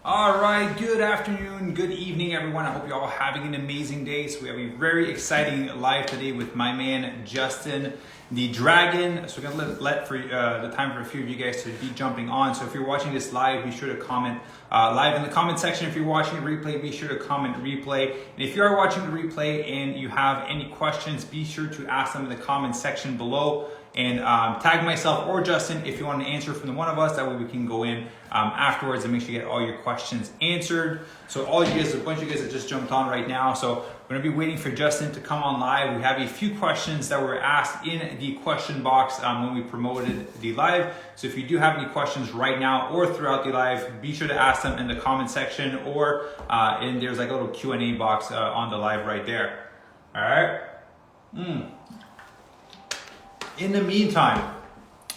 All right, good afternoon, good evening, everyone. I hope you're all having an amazing day. So we have a very exciting live today with my man, Justin, the Dragon. So we're gonna let for the time for a few of you guys to be jumping on. So if you're watching this live, be sure to comment live in the comment section. If you're watching a replay, be sure to comment replay. And if you are watching the replay and you have any questions, be sure to ask them in the comment section below. And tag myself or Justin if you want an answer from one of us. That way we can go in afterwards and make sure you get all your questions answered. So all you guys, a bunch of you guys that just jumped on right now. So we're gonna be waiting for Justin to come on live. We have a few questions that were asked in the question box when we promoted the live. So if you do have any questions right now or throughout the live, be sure to ask them in the comment section or there's like a little Q&A box on the live right there. All right. In the meantime,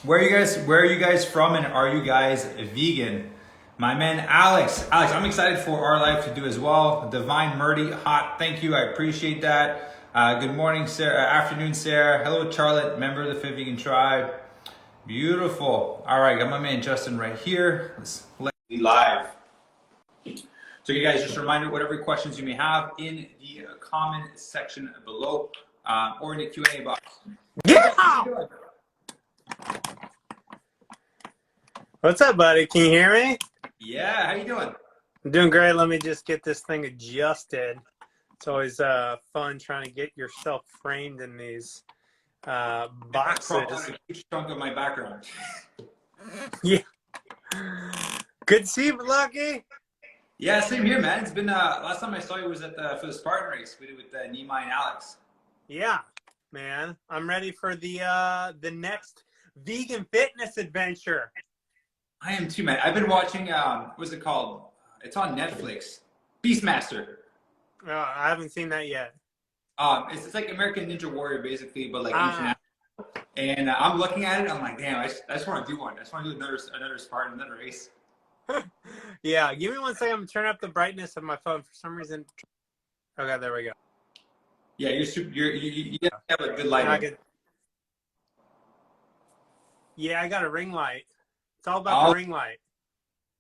where are you guys from, and are you guys vegan? My man Alex, I'm excited for our live to do as well. Divine Murdy, hot, thank you, I appreciate that. Good morning, Sarah, afternoon, Sarah. Hello, Charlotte, member of the Fit Vegan Tribe. Beautiful. All right, got my man Justin right here. Let's be live. So you guys, just a reminder, whatever questions you may have in the comment section below or in the Q&A box. Yeah! What's up, buddy? Can you hear me? Yeah, how you doing? I'm doing great. Let me just get this thing adjusted. It's always fun trying to get yourself framed in these boxes. A huge chunk of my background. Yeah. Good to see you, Lucky. Yeah, same here, man. It's been last time I saw you was at for the Spartan race we did with Nima and Alex. Yeah, man. I'm ready for the next vegan fitness adventure. I am too, man. I've been watching what's it called? It's on Netflix. Beastmaster. I haven't seen that yet. It's like American Ninja Warrior, basically, but like international. And I'm looking at it. I'm like, damn, I just want to do one. I just want to do another Spartan, another race. Yeah, give me 1 second. I'm gonna turn up the brightness of my phone for some reason. Okay, there we go. Yeah, you have a good light. Yeah, I got a ring light. It's all about the ring light.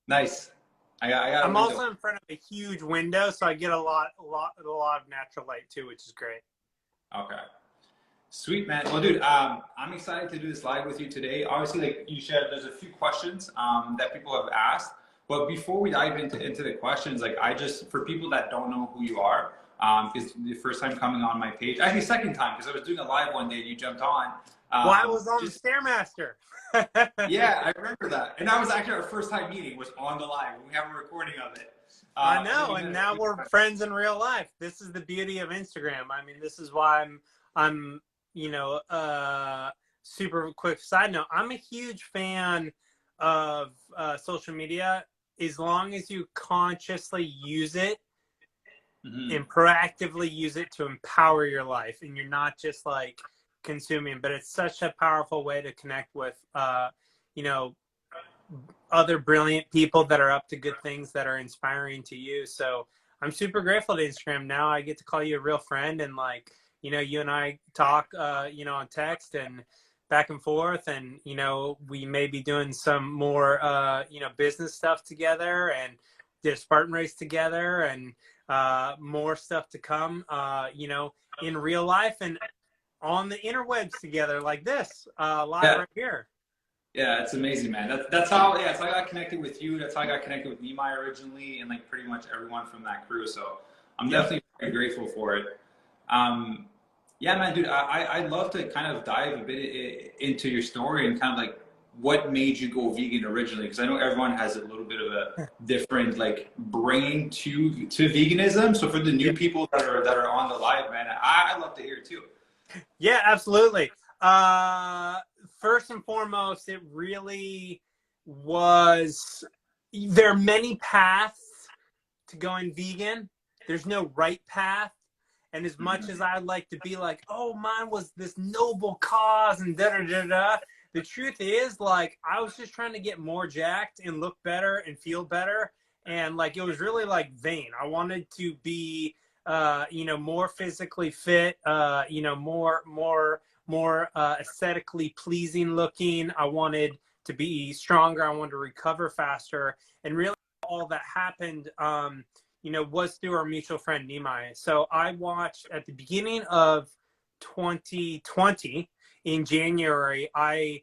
Nice. I'm also in front of a huge window, so I get a lot of natural light too, which is great. Okay. Sweet, man. Well, dude, I'm excited to do this live with you today. Obviously, like you shared, there's a few questions that people have asked. But before we dive into the questions, like for people that don't know who you are, it's the first time coming on my page. Actually, second time, because I was doing a live one day and you jumped on. Well, I was on the Stairmaster. Yeah, I remember that. And that was actually our first time meeting, was on the live. We have a recording of it. I know, and now we're friends in real life. This is the beauty of Instagram. I mean, this is why I'm super quick side note. I'm a huge fan of social media as long as you consciously use it and proactively use it to empower your life, and you're not just like consuming. But it's such a powerful way to connect with other brilliant people that are up to good things that are inspiring to you. So I'm super grateful to Instagram. Now I get to call you a real friend, and like, you and I talk on text and back and forth, and we may be doing some more business stuff together, and did a Spartan race together, and more stuff to come in real life and on the interwebs together, like this live right here. Yeah, it's amazing, man. That's how I got connected with you. That's how I got connected with Nima originally, and like pretty much everyone from that crew. So I'm definitely very grateful for it. Yeah, man, dude, I'd love to kind of dive a bit into your story and kind of like what made you go vegan originally, because I know everyone has a little bit of a different like bringing to veganism. So for the new people that are on the live, man, I'd love to hear it too. Yeah, absolutely. First and foremost, it really was, there are many paths to going vegan. There's no right path. And as much as I'd like to be like, oh, mine was this noble cause and da-da-da-da, the truth is, like, I was just trying to get more jacked and look better and feel better. And, like, it was really, like, vain. I wanted to be, more physically fit, more aesthetically pleasing looking. I wanted to be stronger. I wanted to recover faster. And really, all that happened, was through our mutual friend Nimai. So I watched at the beginning of 2020 in January. I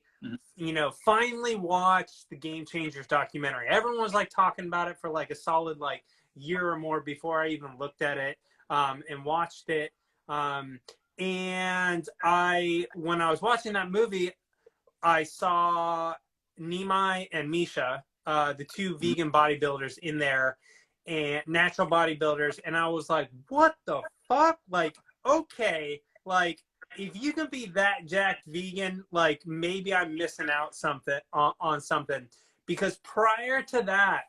finally watched the Game Changers documentary. Everyone was like talking about it for like a solid like year or more before I even looked at it and watched it. And when I was watching that movie, I saw Nimai and Misha, the two vegan bodybuilders in there, and natural bodybuilders, and I was like, what the fuck? Like, okay, like, if you can be that jacked vegan, like, maybe I'm missing out on something. Because prior to that,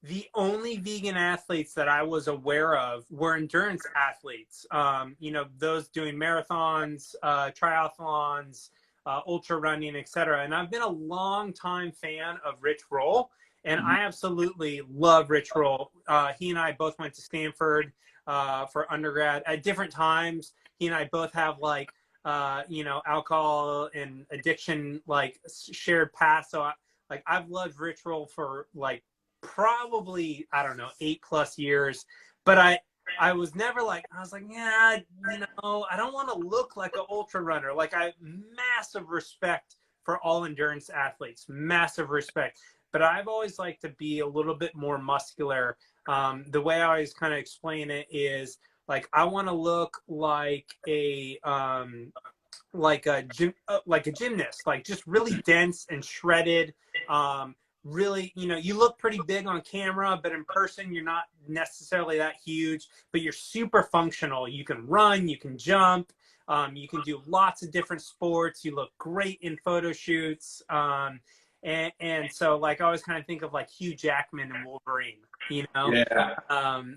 the only vegan athletes that I was aware of were endurance athletes. Those doing marathons, triathlons, ultra running, etc. And I've been a long time fan of Rich Roll, and I absolutely love Rich Roll. He and I both went to Stanford for undergrad at different times. He and I both have like alcohol and addiction like shared past. So I've loved Rich Roll for like probably, I don't know, 8+ years. But I was never like, I was like, yeah, I don't want to look like an ultra runner. Like, I have massive respect for all endurance athletes, massive respect. But I've always liked to be a little bit more muscular. The way I always kind of explain it is like, I want to look like a gymnast, like just really dense and shredded. Really, you look pretty big on camera, but in person, you're not necessarily that huge, but you're super functional. You can run, you can jump, you can do lots of different sports. You look great in photo shoots. And so like I always kind of think of like Hugh Jackman and Wolverine, Yeah.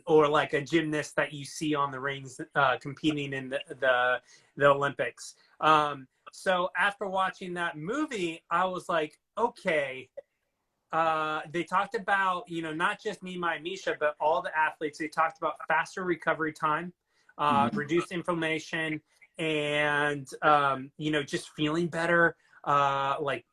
or like a gymnast that you see on the rings competing in the Olympics. So after watching that movie, I was like, okay. They talked about, not just Nimai and Misha, but all the athletes. They talked about faster recovery time, reduced inflammation, and, just feeling better, like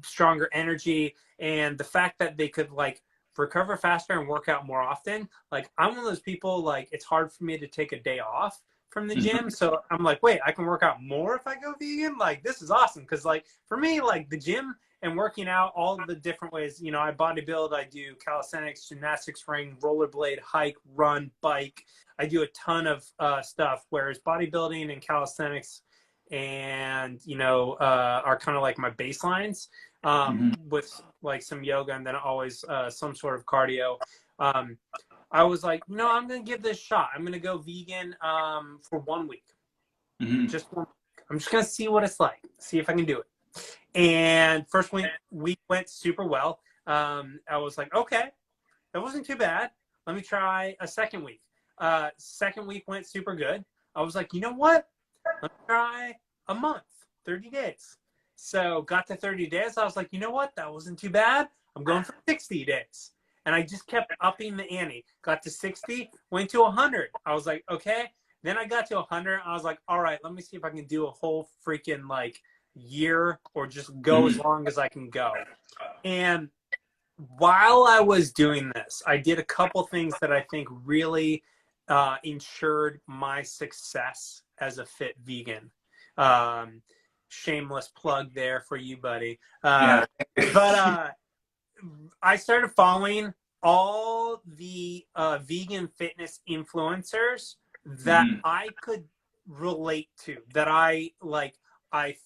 stronger energy. And the fact that they could like recover faster and work out more often. Like, I'm one of those people, like, it's hard for me to take a day off from the gym. So I'm like, wait, I can work out more if I go vegan? Like, this is awesome. Cause like for me, like the gym and working out all the different ways, I bodybuild, I do calisthenics, gymnastics, ring, rollerblade, hike, run, bike. I do a ton of stuff, whereas bodybuilding and calisthenics and, are kind of like my baselines, with like some yoga and then always some sort of cardio. I was like, I'm going to give this a shot. I'm going to go vegan for 1 week. Just 1 week. I'm just going to see what it's like, see if I can do it. And first week went super well. I was like, okay, that wasn't too bad. Let me try a second week. Second week went super good. I was like, you know what? Let me try a month, 30 days. So got to 30 days. I was like, you know what? That wasn't too bad. I'm going for 60 days. And I just kept upping the ante. Got to 60, went to 100. I was like, okay. Then I got to 100. I was like, all right, let me see if I can do a whole freaking like year or just go as long as I can go. And while I was doing this, I did a couple things that I think really ensured my success as a fit vegan. Shameless plug there for you, buddy. But I started following all the vegan fitness influencers that I could relate to, that I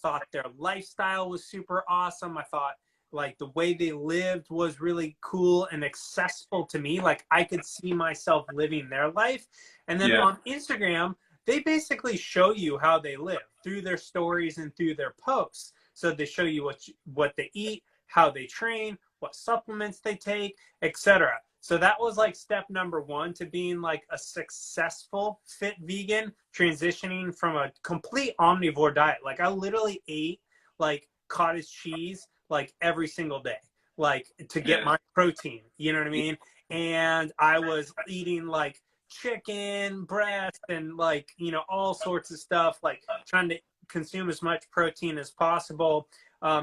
thought their lifestyle was super awesome. I thought like the way they lived was really cool and accessible to me. Like, I could see myself living their life. And then on Instagram, they basically show you how they live through their stories and through their posts. So they show you what they eat, how they train, what supplements they take, etc. So that was like step number one to being like a successful fit vegan, transitioning from a complete omnivore diet. Like, I literally ate like cottage cheese like every single day, like to get my protein, you know what I mean? And I was eating like chicken breast and like, all sorts of stuff, like trying to consume as much protein as possible.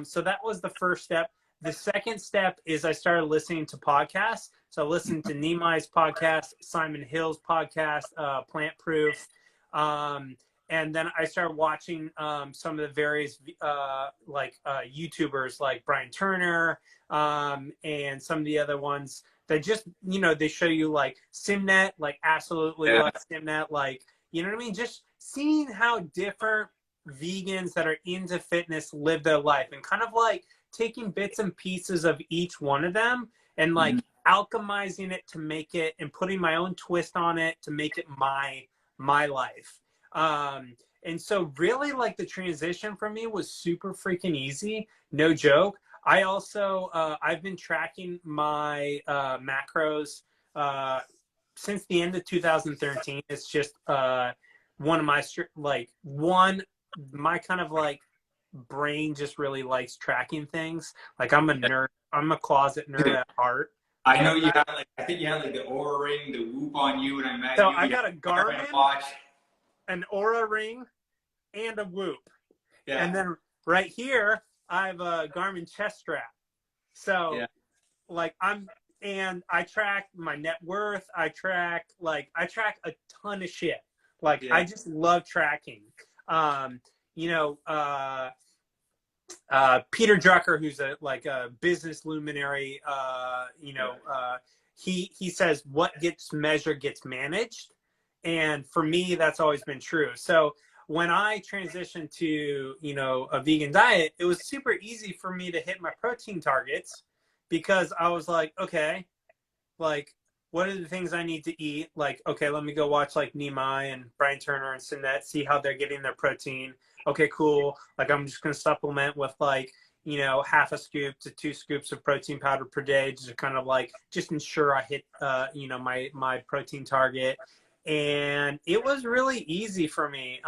So that was the first step. the second step is I started listening to podcasts. So I listened to Nemai's podcast, Simon Hill's podcast, Plant Proof. And then I started watching some of the various YouTubers like Brian Turner and some of the other ones that just, they show you like Simnet, like absolutely love Simnet, like, you know what I mean? Just seeing how different vegans that are into fitness live their life and kind of like taking bits and pieces of each one of them and like alchemizing it to make it and putting my own twist on it to make it my life. And so really like the transition for me was super freaking easy. No joke. I also, I've been tracking my macros since the end of 2013. It's just one of my, my kind of like brain just really likes tracking things. Like I'm a nerd. I'm a closet nerd at heart. I know you had like, I think you had like the Aura Ring, the Whoop on you when I met you. So I got a Garmin, an Aura Ring, and a Whoop. Yeah. And then right here, I have a Garmin chest strap. So like I track my net worth. I track a ton of shit. Like I just love tracking. Peter Drucker, who's a business luminary, he says what gets measured gets managed. And for me, that's always been true. So when I transitioned to, a vegan diet, it was super easy for me to hit my protein targets because I was like, okay, like, what are the things I need to eat? Like, okay, let me go watch like Nemai and Brian Turner and Sinette, see how they're getting their protein. Okay, cool. Like, I'm just going to supplement with like, half a scoop to 2 scoops of protein powder per day to kind of like, just ensure I hit, my protein target. And it was really easy for me,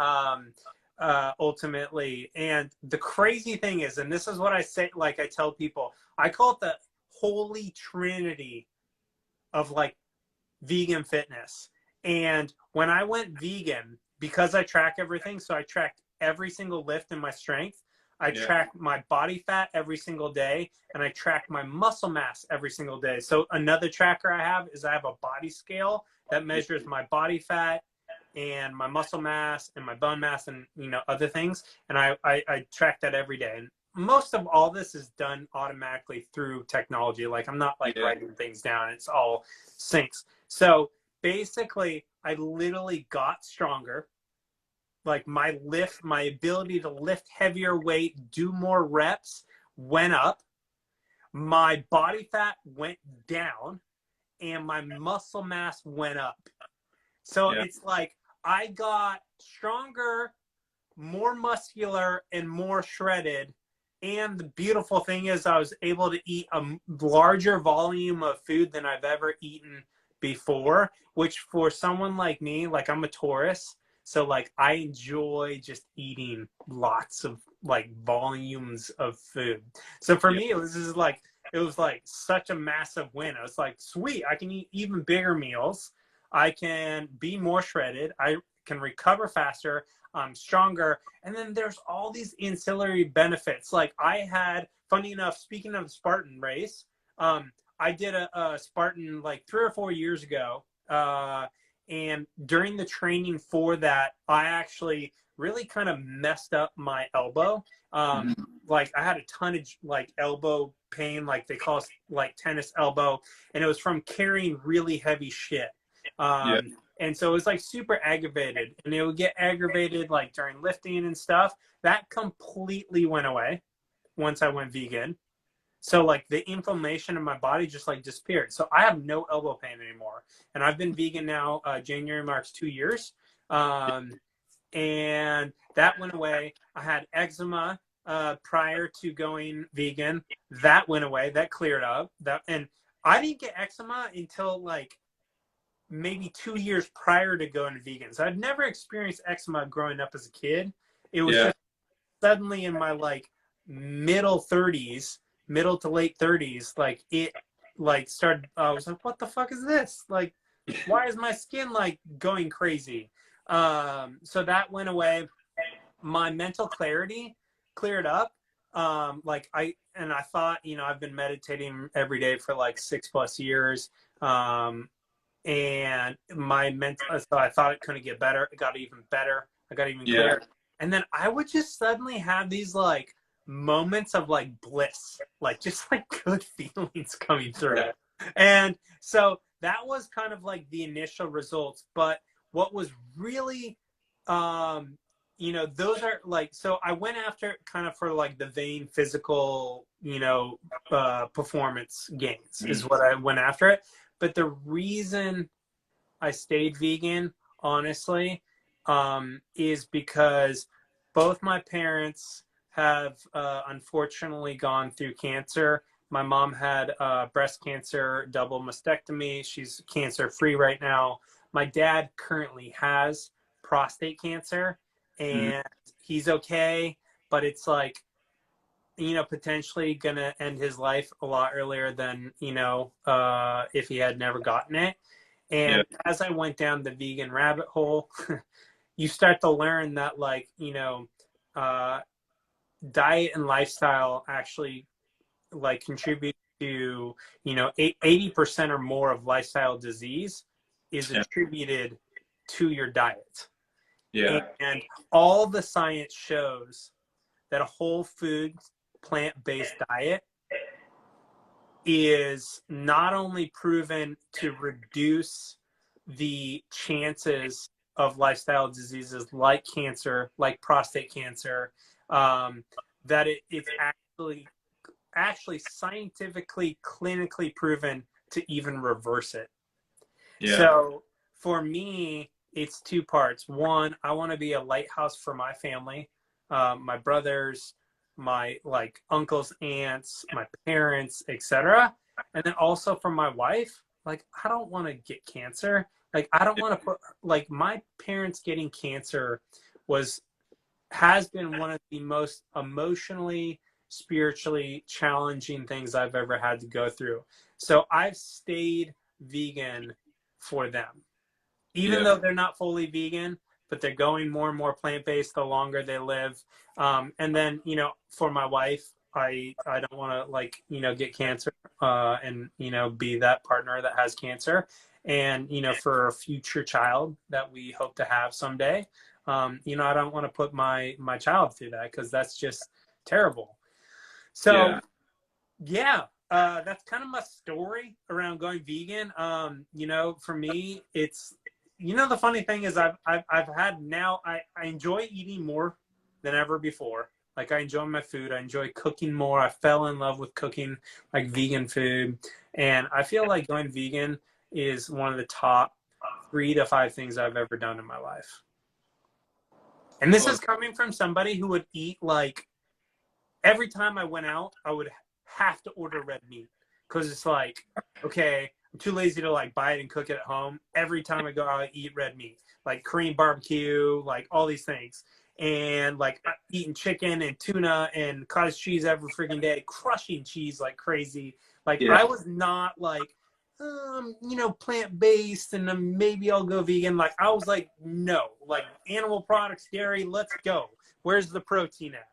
ultimately. And the crazy thing is, and this is what I say, like I tell people, I call it the holy trinity of like vegan fitness. And when I went vegan, because I track everything, so I tracked every single lift in my strength, I track my body fat every single day, and I track my muscle mass every single day. So another tracker I have is I have a body scale that measures my body fat and my muscle mass and my bone mass and other things, and I track that every day. And most of all this is done automatically through technology. Like I'm not like writing things down. It's all syncs. So basically I literally got stronger. Like my ability to lift heavier weight, do more reps went up. My body fat went down and my muscle mass went up. So it's like I got stronger, more muscular, and more shredded. And the beautiful thing is I was able to eat a larger volume of food than I've ever eaten before, which for someone like me, like I'm a Taurus, so like I enjoy just eating lots of like volumes of food. So for me, it was like such a massive win. I was like, sweet, I can eat even bigger meals. I can be more shredded. I can recover faster. I'm stronger. And then there's all these ancillary benefits. Like I had, funny enough, speaking of the Spartan race, I did a Spartan like 3 or 4 years ago. And during the training for that, I actually really kind of messed up my elbow. Like I had a ton of like elbow pain, like they call it like tennis elbow. And it was from carrying really heavy shit. And so it was like super aggravated, and it would get aggravated like during lifting and stuff. That completely went away once I went vegan. So like the inflammation in my body just like disappeared. So I have no elbow pain anymore. And I've been vegan now, January marks 2 years. And that went away. I had eczema prior to going vegan. That went away. That cleared up. And I didn't get eczema until like maybe 2 years prior to going vegan. So I'd never experienced eczema growing up as a kid. It was just suddenly in my like middle to late 30s, like it like started, I was like, what the fuck is this? Like, why is my skin like going crazy? So that went away. My mental clarity cleared up. like I thought, I've been meditating every day for like 6+ years. And my mental, so I thought it couldn't get better. It got even better. I got even Yeah. clearer. And then I would just suddenly have these like moments of like bliss, like just like good feelings coming through. Yeah. And so that was kind of like the initial results. But what was really, those are like, so I went after it kind of for like the vain physical, performance gains is what I went after it. But the reason I stayed vegan, honestly, is because both my parents have unfortunately gone through cancer. My mom had breast cancer, double mastectomy. She's cancer free right now. My dad currently has prostate cancer, Mhm. and he's okay, but it's like, potentially gonna end his life a lot earlier than, if he had never gotten it. Yeah. And as I went down the vegan rabbit hole, you start to learn that, like, uh, diet and lifestyle actually like contribute to, 80% or more of lifestyle disease is Yeah. attributed to your diet. Yeah. And all the science shows that a whole food plant-based diet is not only proven to reduce the chances of lifestyle diseases like cancer, like prostate cancer, that it's actually scientifically, clinically proven to even reverse it. Yeah. So for me, it's two parts. One, I want to be a lighthouse for my family, my brothers, my like uncles, aunts, my parents, etc. And then also for my wife, like I don't want to get cancer. Like I don't want to put like my parents getting cancer was has been one of the most emotionally, spiritually challenging things I've ever had to go through. So I've stayed vegan for them, even Yeah. though they're not fully vegan, but they're going more and more plant-based the longer they live. And then, for my wife, I don't want to like, get cancer, and, be that partner that has cancer. And, for a future child that we hope to have someday, I don't want to put my child through that because that's just terrible. So Yeah. yeah, that's kind of my story around going vegan. For me, it's, the funny thing is I've had now, I enjoy eating more than ever before. Like I enjoy my food. I enjoy cooking more. I fell in love with cooking like vegan food. And I feel like going vegan is one of the top 3 to 5 things I've ever done in my life. And this Well, is coming from somebody who would eat like every time I went out, I would have to order red meat because it's like, okay, I'm too lazy to like buy it and cook it at home. Every time I go out, I eat red meat, like Korean barbecue, like all these things. And like eating chicken and tuna and cottage cheese every freaking day, crushing cheese like crazy. Like yeah. I was not like, plant-based and then maybe I'll go vegan. Like I was like, no, like animal products, dairy, let's go. Where's the protein at?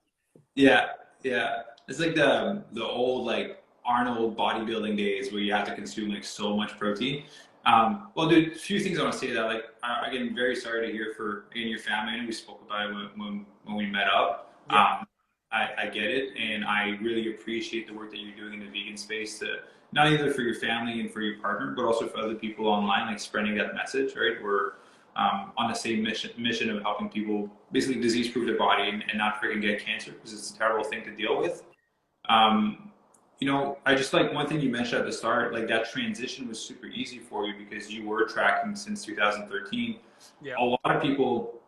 Yeah. Yeah. It's like the old like Arnold bodybuilding days where you have to consume like so much protein. Well, dude, a few things I want to say to that. Like, again, very sorry to hear for in your family. And we spoke about it when we met up. Yeah. I get it, and I really appreciate the work that you're doing in the vegan space to not only for your family and for your partner, but also for other people online, like spreading that message. Right, we're on the same mission of helping people basically disease-proof their body and not freaking get cancer because it's a terrible thing to deal with. Um, I just like one thing you mentioned at the start, like that transition was super easy for you because you were tracking since 2013. Yeah. A lot of people,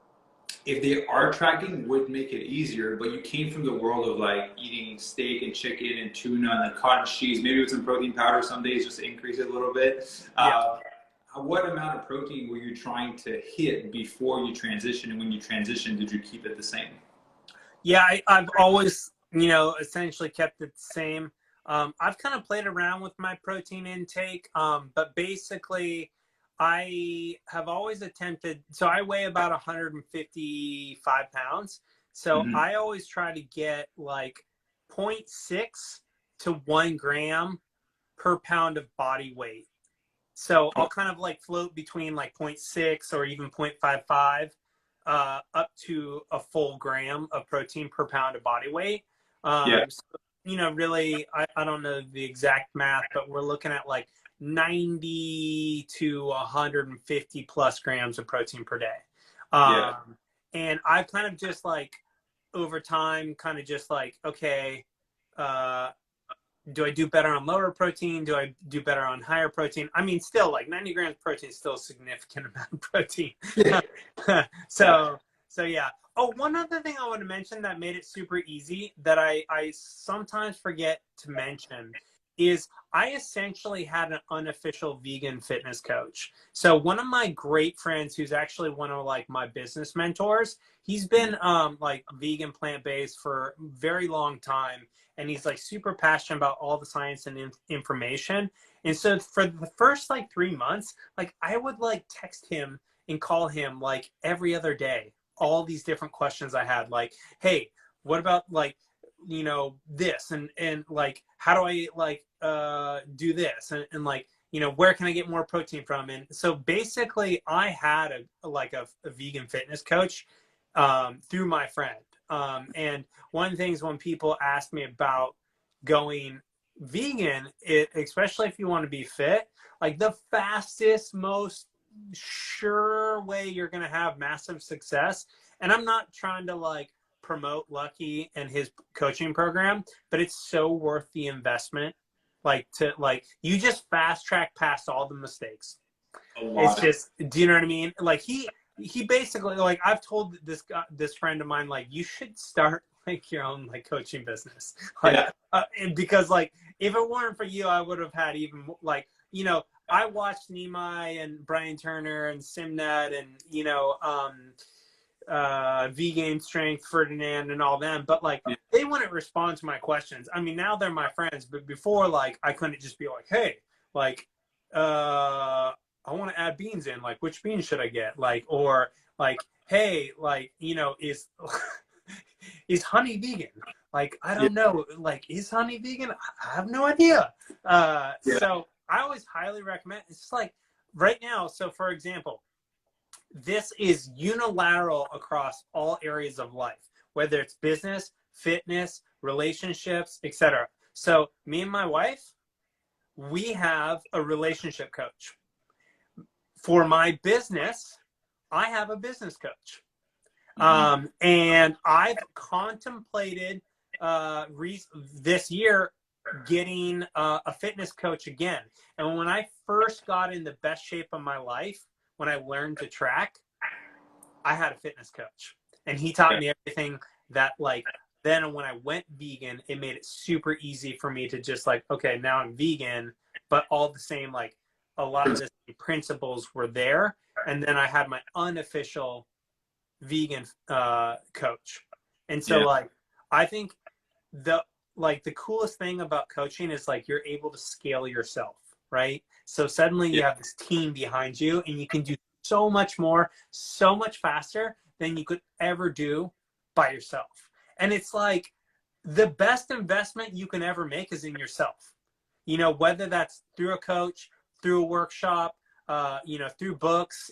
if they are tracking, would make it easier, but you came from the world of like eating steak and chicken and tuna and then cottage cheese, maybe with some protein powder some days just to increase it a little bit. Yeah. What amount of protein were you trying to hit before you transitioned? And when you transitioned, did you keep it the same? Yeah, I've always, essentially kept it the same. I've kind of played around with my protein intake, but basically, I have always attempted. So I weigh about 155 pounds. So Mm-hmm. I always try to get like 0.6 to 1 gram per pound of body weight. So I'll kind of like float between like 0.6 or even 0.55 up to a full gram of protein per pound of body weight. So, you know, really, I don't know the exact math, but we're looking at like 90 to 150 plus grams of protein per day. And I've kind of just like over time kind of just like, okay, do I do better on lower protein? Do I do better on higher protein? I mean, still like 90 grams of protein is still a significant amount of protein. So yeah. Oh, one other thing I want to mention that made it super easy that I sometimes forget to mention is I essentially had an unofficial vegan fitness coach. So one of my great friends who's actually one of like my business mentors, he's been like vegan plant-based for a very long time. And he's like super passionate about all the science and information. And so for the first like 3 months, like I would like text him and call him like every other day, all these different questions I had, like, hey, what about like, you know, this and like, how do I like do this? And like, you know, where can I get more protein from? And so basically I had a vegan fitness coach through my friend. And one of the things when people ask me about going vegan, especially if you want to be fit, like the fastest, most sure way you're going to have massive success. And I'm not trying to like promote Lucky and his coaching program, but it's so worth the investment. Like to like, you just fast track past all the mistakes. It's just, do you know what I mean? Like he basically, like I've told this friend of mine, like you should start like your own like coaching business. Like, because like if it weren't for you, I would have had even like, you know, I watched Nimai and Brian Turner and Simnet and, you know, V-Game Strength, Ferdinand and all them, but like they wouldn't respond to my questions. I mean, now they're my friends, but before, like I couldn't just be like, hey, like, I want to add beans in, like, which beans should I get? Like, or like, hey, like, you know, is honey vegan? Like, I don't know. Like, is honey vegan? I have no idea. So I always highly recommend, it's just like right now. So for example, this is unilateral across all areas of life, whether it's business, fitness, relationships, etc. So me and my wife, we have a relationship coach. For my business, I have a business coach. And I've contemplated this year getting a fitness coach again. And when I first got in the best shape of my life, when I learned to track, I had a fitness coach. And he taught me everything that like, then when I went vegan, it made it super easy for me to just like, okay, now I'm vegan, but all the same, like a lot of the principles were there. And then I had my unofficial vegan coach. And so like, I think the coolest thing about coaching is like, you're able to scale yourself, right? So suddenly you have this team behind you and you can do so much more, so much faster than you could ever do by yourself. And it's like the best investment you can ever make is in yourself. You know, whether that's through a coach, through a workshop, you know, through books,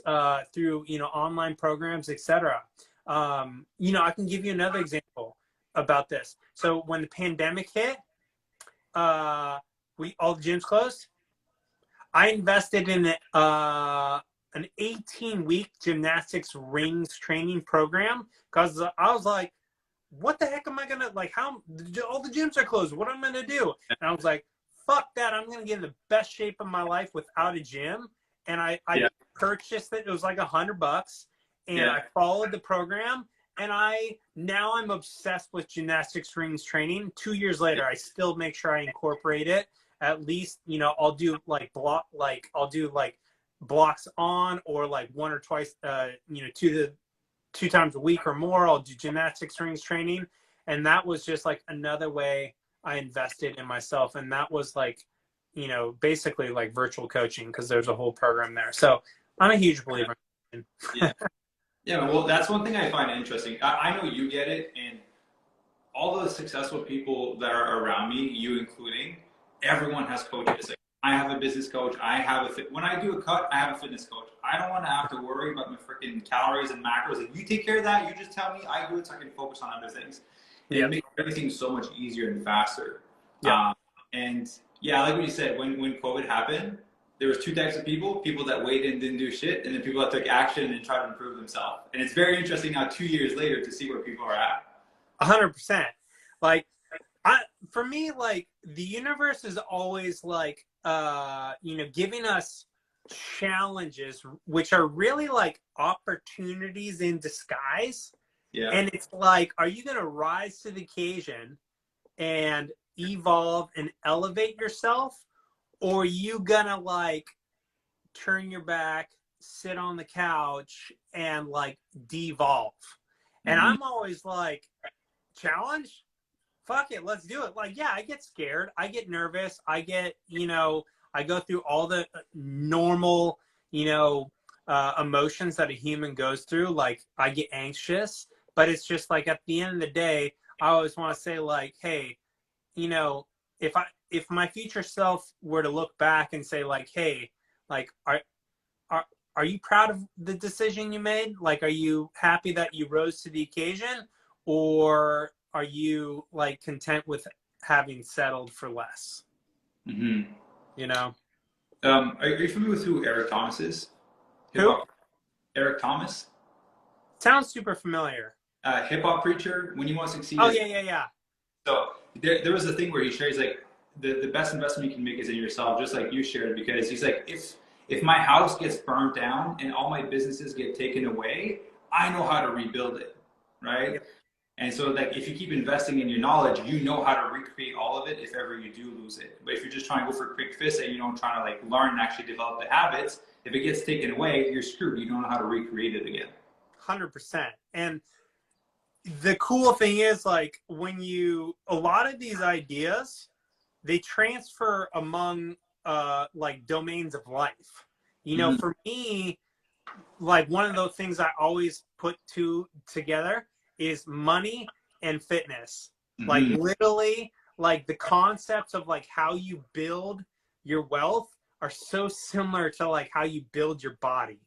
through, you know, online programs, etc. You know, I can give you another example about this. So when the pandemic hit, all the gyms closed. I invested in an 18-week gymnastics rings training program because I was like, what the heck am I gonna, like, how all the gyms are closed, what am I gonna do? And I was like, fuck that, I'm gonna get in the best shape of my life without a gym. And I purchased it. It was like $100, and I followed the program. And now I'm obsessed with gymnastics rings training. 2 years later, I still make sure I incorporate it. At least, you know, I'll do like blocks on, or like one or twice, you know, two times a week or more. I'll do gymnastics rings training. And that was just like another way I invested in myself. And that was like, you know, basically like virtual coaching, because there's a whole program there. So I'm a huge believer in Yeah, well, that's one thing I find interesting. I know you get it, and all the successful people that are around me, you including, everyone has coaches. Like, I have a business coach. I have when I do a cut, I have a fitness coach. I don't want to have to worry about my freaking calories and macros. Like, you take care of that. You just tell me. I do it so I can focus on other things. And Yeah. it makes everything so much easier and faster. Yeah. And yeah, like what you said, when COVID happened, there was two types of people: people that waited and didn't do shit, and then people that took action and tried to improve themselves. And it's very interesting now, 2 years later, to see where people are at. 100%. Like, for me, like, the universe is always like, giving us challenges, which are really like opportunities in disguise. Yeah. And it's like, are you going to rise to the occasion and evolve and elevate yourself? Or are you going to like turn your back, sit on the couch and like devolve? And I'm always like, challenge? Fuck it, let's do it. Like, yeah, I get scared. I get nervous. I get, I go through all the normal, emotions that a human goes through. Like, I get anxious, but it's just like at the end of the day, I always want to say like, hey, if my future self were to look back and say like, hey, like, are you proud of the decision you made? Like, are you happy that you rose to the occasion? Or are you like content with having settled for less? Mm-hmm. Are you familiar with who Eric Thomas is? Who? Eric Thomas? Sounds super familiar. Hip hop preacher. When you want to succeed. Oh, yeah. So there was a thing where he shares like the best investment you can make is in yourself, just like you shared, because he's like, if my house gets burnt down and all my businesses get taken away, I know how to rebuild it, right? Yep. And so like if you keep investing in your knowledge, you know how to recreate all of it if ever you do lose it. But if you're just trying to go for a quick fix and you don't trying to like learn and actually develop the habits, if it gets taken away, you're screwed. You don't know how to recreate it again. 100%. And the cool thing is like a lot of these ideas, they transfer among like domains of life. For me, like one of those things I always put together is money and fitness. Like literally, like the concepts of like how you build your wealth are so similar to like how you build your body.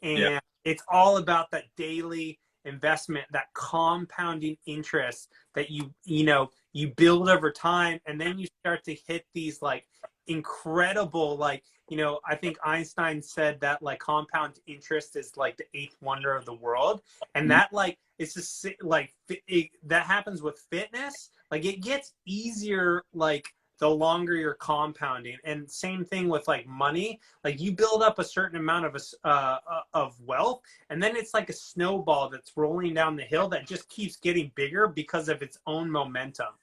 And it's all about that daily investment, that compounding interest that you build over time, and then you start to hit these like incredible, like, I think Einstein said that like compound interest is like the eighth wonder of the world. And that like, it's just like that happens with fitness. Like it gets easier, like the longer you're compounding. And same thing with like money. Like you build up a certain amount of wealth, and then it's like a snowball that's rolling down the hill that just keeps getting bigger because of its own momentum.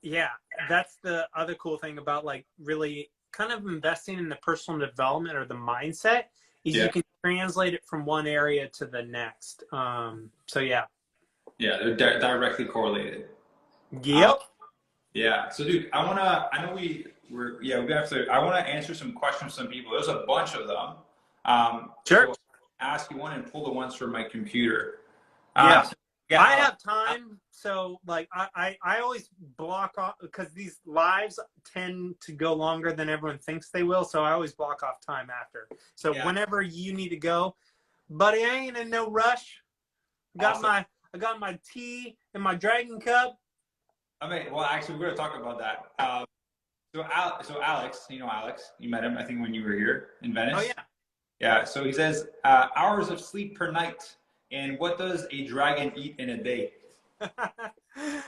Yeah, that's the other cool thing about like really kind of investing in the personal development or the mindset is you can translate it from one area to the next. Yeah, they're directly correlated. Yep. So dude, I want to answer some questions from some people. There's a bunch of them. Sure. So ask you one and pull the ones from my computer. I have time, so like I always block off because these lives tend to go longer than everyone thinks they will. So I always block off time after. So whenever you need to go, buddy, I ain't in no rush. I got my tea and my dragon cup. I mean, well, actually, we're gonna talk about that. So Alex, Alex, you met him, I think, when you were here in Venice. Oh yeah. Yeah. So he says hours of sleep per night. And what does a dragon eat in a day?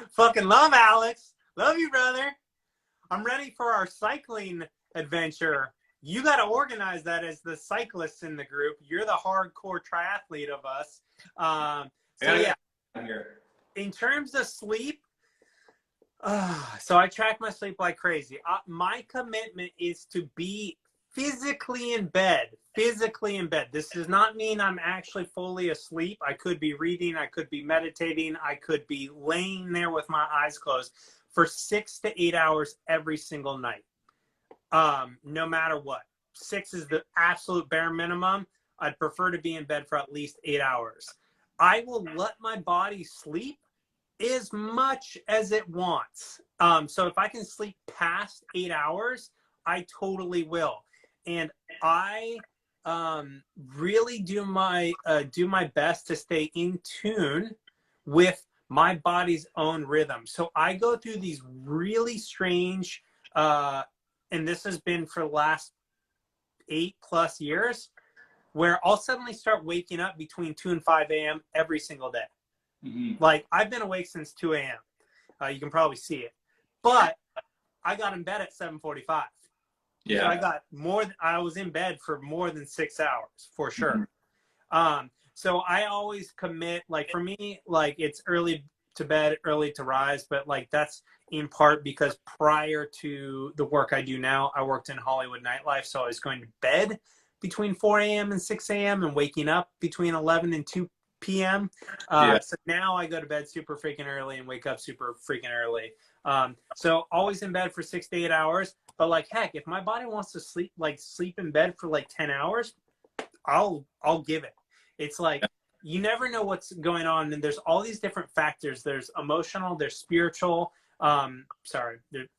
Fucking love Alex. Love you, brother. I'm ready for our cycling adventure. You got to organize that as the cyclists in the group. You're the hardcore triathlete of us. In terms of sleep, so I track my sleep like crazy. My commitment is to be physically in bed. This does not mean I'm actually fully asleep. I could be reading, I could be meditating, I could be laying there with my eyes closed for 6 to 8 hours every single night. No matter what. 6 is the absolute bare minimum. I'd prefer to be in bed for at least 8 hours. I will let my body sleep as much as it wants. So if I can sleep past 8 hours, I totally will. And I really do my best to stay in tune with my body's own rhythm. So I go through these really strange, and this has been for the last 8+ years, where I'll suddenly start waking up between 2 and 5 a.m. every single day. Mm-hmm. Like, I've been awake since 2 a.m. You can probably see it. But I got in bed at 7:45. Yeah. So I was in bed for more than 6 hours, for sure. Mm-hmm. So I always commit, like, for me, like, it's early to bed, early to rise, but like that's in part because prior to the work I do now, I worked in Hollywood nightlife. So I was going to bed between 4 a.m. and 6 a.m. and waking up between 11 and 2 p.m. So now I go to bed super freaking early and wake up super freaking early. So always in bed for 6 to 8 hours. But like, heck, if my body wants to sleep in bed for like 10 hours, I'll give it. It's like, you never know what's going on. And there's all these different factors. There's emotional, there's spiritual, there's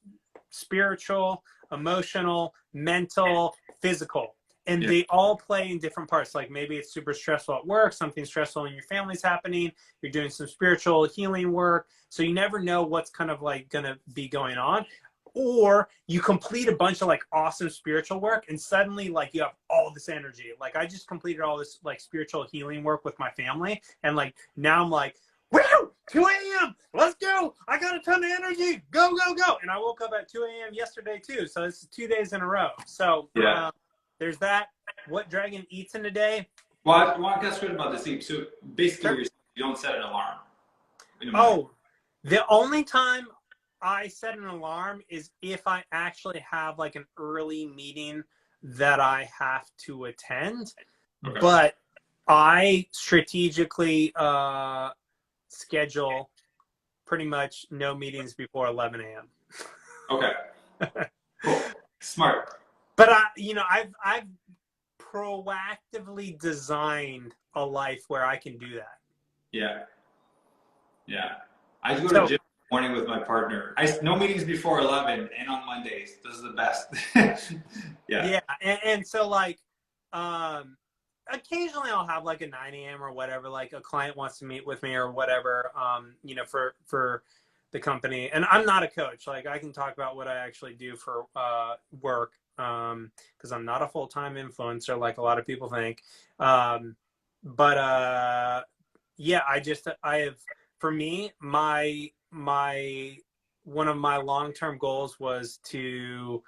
spiritual, emotional, mental, physical. And they all play in different parts. Like maybe it's super stressful at work, something stressful in your family's happening, you're doing some spiritual healing work. So you never know what's kind of like going to be going on. Or you complete a bunch of like awesome spiritual work and suddenly like you have all this energy. Like I just completed all this like spiritual healing work with my family. And like now I'm like, woo, 2 a.m. Let's go. I got a ton of energy. Go, go, go. And I woke up at 2 a.m. yesterday too. So this is 2 days in a row. So there's that. What dragon eats in a day? Well, I want to ask you about the sleep. So basically, you don't set an alarm. The only time I set an alarm is if I actually have like an early meeting that I have to attend. Okay. But I strategically schedule pretty much no meetings before 11 a.m. Okay. Cool. Smart. But I've proactively designed a life where I can do that. Yeah. Yeah. I go to the gym morning with my partner. No meetings before 11 and on Mondays. This is the best. Yeah. And so like, occasionally I'll have like a 9 a.m. or whatever, like a client wants to meet with me or whatever, for the company. And I'm not a coach. Like I can talk about what I actually do for work, because I'm not a full-time influencer like a lot of people think. For me, one of my long-term goals was to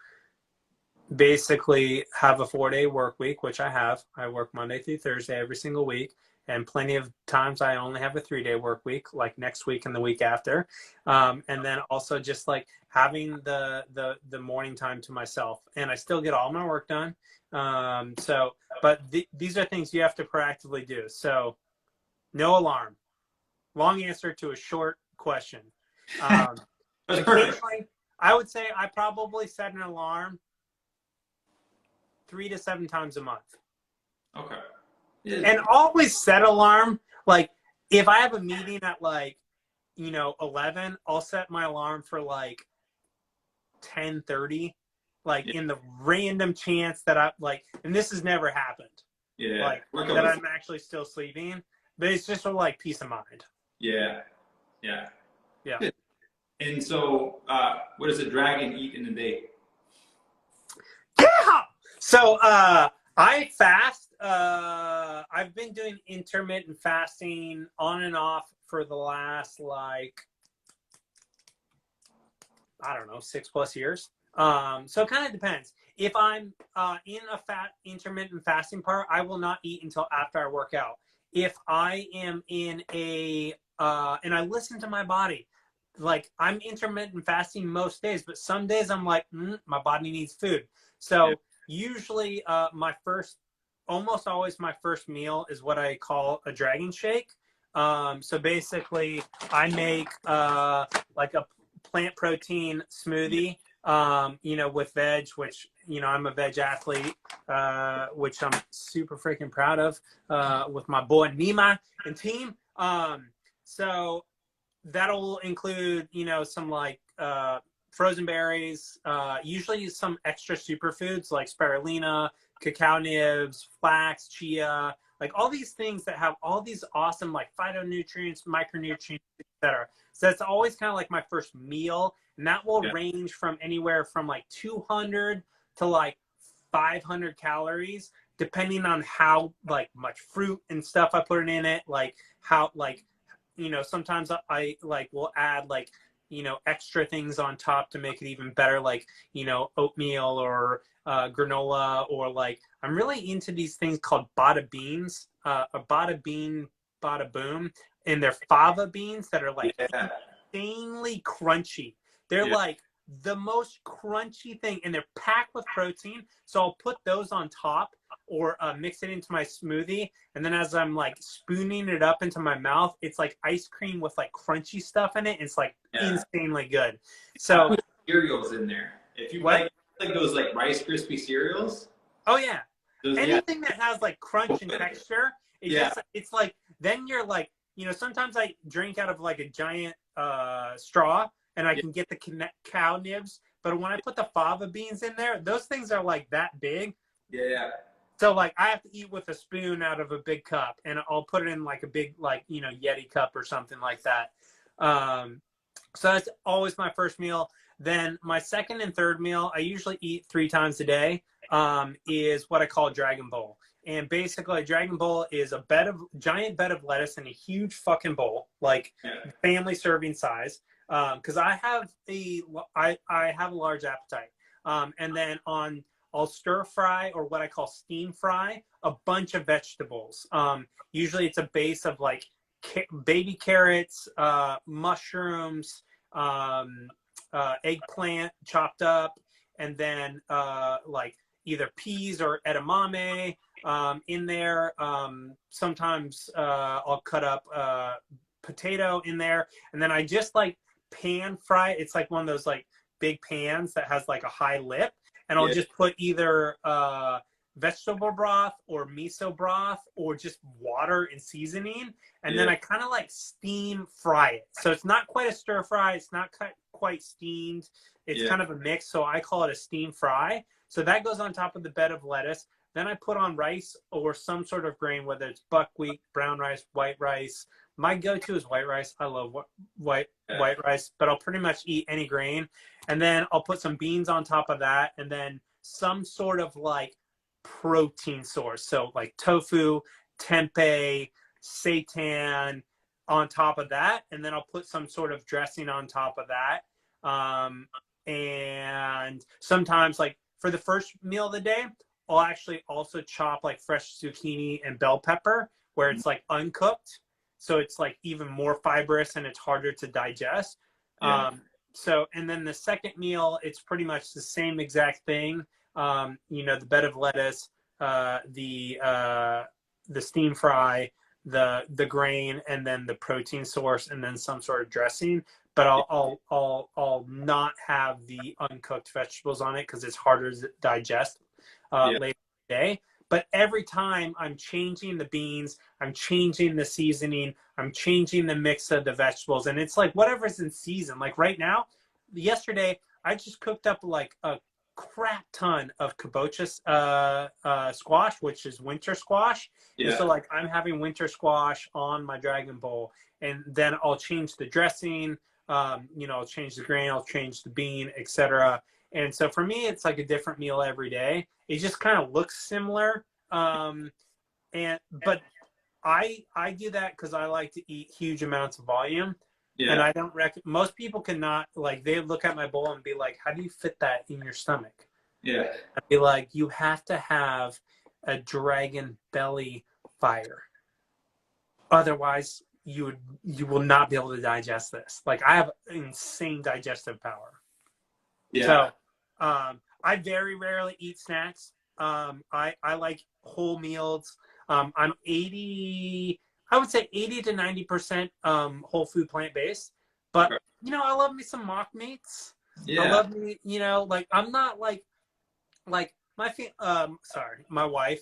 basically have a 4-day work week, which I have. I work Monday through Thursday every single week, and plenty of times I only have a 3-day work week, like next week and the week after. And then also just like having the morning time to myself, and I still get all my work done. But these are things you have to proactively do. So no alarm. Long answer to a short question. That's perfect. I would say I probably set an alarm 3 to 7 times a month. Okay. Yeah. And always set alarm. Like if I have a meeting at 11, I'll set my alarm for like 10:30, in the random chance that and this has never happened. Yeah. That I'm actually still sleeping, but it's just for like peace of mind. Yeah. Yeah. Yeah. Good. And so, what does a dragon eat in a day? Yeah. So, I fast. I've been doing intermittent fasting on and off for the last 6+ years. So it kind of depends. If I'm in a intermittent fasting part, I will not eat until after I work out. If I am in and I listen to my body, like I'm intermittent fasting most days, but some days I'm like, my body needs food. So usually almost always my first meal is what I call a dragon shake. So basically I make like a plant protein smoothie, with veg, which, I'm a veg athlete. which I'm super freaking proud of, with my boy Nima and team. So that'll include, you know, some like frozen berries, usually some extra superfoods like spirulina, cacao nibs, flax, chia, like all these things that have all these awesome like phytonutrients, micronutrients, etc. So that's always kind of like my first meal, and that will range from anywhere from like 200 to like 500 calories, depending on how like much fruit and stuff I put in it, like how like, you know, sometimes I like will add like, you know, extra things on top to make it even better, like, you know, oatmeal or granola, or like I'm really into these things called bada beans, a bada bean, bada boom, and they're fava beans that are like insanely crunchy. They're like the most crunchy thing, and they're packed with protein. So I'll put those on top, or mix it into my smoothie, and then as I'm like spooning it up into my mouth, it's like ice cream with like crunchy stuff in it. It's like insanely good. So I put cereals in there. If you like those like Rice Krispie cereals. Oh yeah. Those, anything that has like crunch and texture, it's just, it's like, then you're like, you know, sometimes I drink out of like a giant straw, and I can get the cacao nibs, but when I put the fava beans in there, those things are like that big. So like I have to eat with a spoon out of a big cup, and I'll put it in like a big, like, you know, Yeti cup or something like that. So that's always my first meal. Then my second and third meal, I usually eat 3 times a day, is what I call a Dragon Bowl. And basically a Dragon Bowl is a giant bed of lettuce in a huge fucking bowl, like family serving size. Cause I have a large appetite. And then I'll stir fry, or what I call steam fry, a bunch of vegetables. Usually it's a base of like baby carrots, mushrooms, eggplant chopped up, and then like either peas or edamame in there. Sometimes I'll cut up potato in there, and then I just like pan fry. It's like one of those like big pans that has like a high lip, and I'll just put either vegetable broth or miso broth or just water and seasoning, and then I kind of like steam fry it. So it's not quite a stir fry, it's not quite steamed, it's kind of a mix, so I call it a steam fry. So that goes on top of the bed of lettuce. Then I put on rice or some sort of grain, whether it's buckwheat, brown rice, white rice. My go-to is white rice. I love white rice, but I'll pretty much eat any grain. And then I'll put some beans on top of that, and then some sort of like protein source. So like tofu, tempeh, seitan on top of that. And then I'll put some sort of dressing on top of that. And sometimes, like for the first meal of the day, I'll actually also chop like fresh zucchini and bell pepper, where it's like uncooked. So it's like even more fibrous and it's harder to digest. So, and then the second meal, it's pretty much the same exact thing. You know, the bed of lettuce, the steam fry, the grain, and then the protein source, and then some sort of dressing. But I'll not have the uncooked vegetables on it because it's harder to digest later in the day. But every time I'm changing the beans, I'm changing the seasoning, I'm changing the mix of the vegetables, and it's like whatever's in season. Like right now, yesterday, I just cooked up like a crap ton of kabocha squash, which is winter squash. And so like I'm having winter squash on my Dragon Bowl, and then I'll change the dressing, you know, I'll change the grain, I'll change the bean, etc. And so for me, it's like a different meal every day. It just kind of looks similar. But I do that because I like to eat huge amounts of volume. And I don't most people cannot, like, they look at my bowl and be like, how do you fit that in your stomach? I'd be like, you have to have a dragon belly fire. Otherwise, you will not be able to digest this. Like, I have insane digestive power. So I very rarely eat snacks. I like whole meals. I'm 80 to 90% whole food plant-based. But, you know, I love me some mock meats. I love me, you know, like, I'm not like my wife,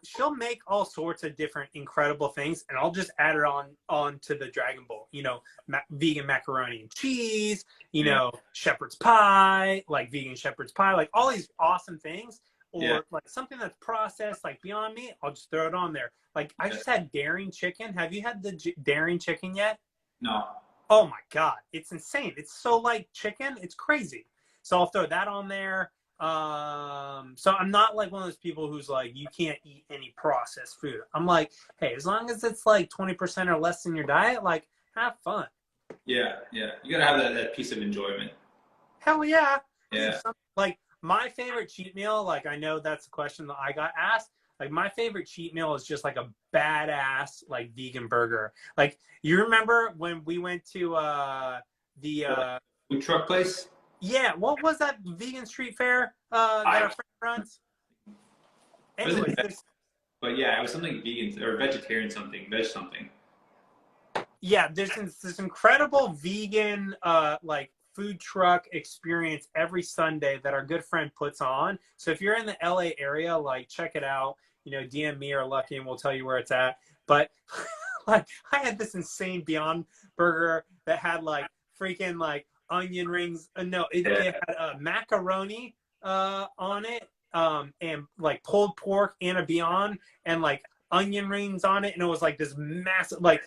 she'll make all sorts of different incredible things, and I'll just add it on to the Dragon Bowl. You know, vegan macaroni and cheese. You know, shepherd's pie, like vegan shepherd's pie, like all these awesome things. Or like something that's processed, like Beyond Meat, I'll just throw it on there. Like I just had Daring Chicken. Have you had the Daring Chicken yet? No. Oh my God, it's insane. It's so like chicken, it's crazy. So I'll throw that on there. So I'm not like one of those people who's like, you can't eat any processed food. I'm like, hey, as long as it's like 20% or less in your diet, like have fun. Yeah. You gotta have that piece of enjoyment. Hell yeah. Yeah. Like my favorite cheat meal, like I know that's a question that I got asked. Like my favorite cheat meal is just like a badass like vegan burger. Like you remember when we went to the food truck place? Yeah, what was that vegan street fair that our friend runs? Anyways, but yeah, it was something vegan or vegetarian something, veg something. Yeah, there's this incredible vegan like food truck experience every Sunday that our good friend puts on. So if you're in the LA area, like check it out. You know, DM me or Lucky and we'll tell you where it's at. But like I had this insane Beyond Burger that had like freaking like onion rings. It had macaroni on it, and like pulled pork and a Beyond and like onion rings on it. And it was like this massive, like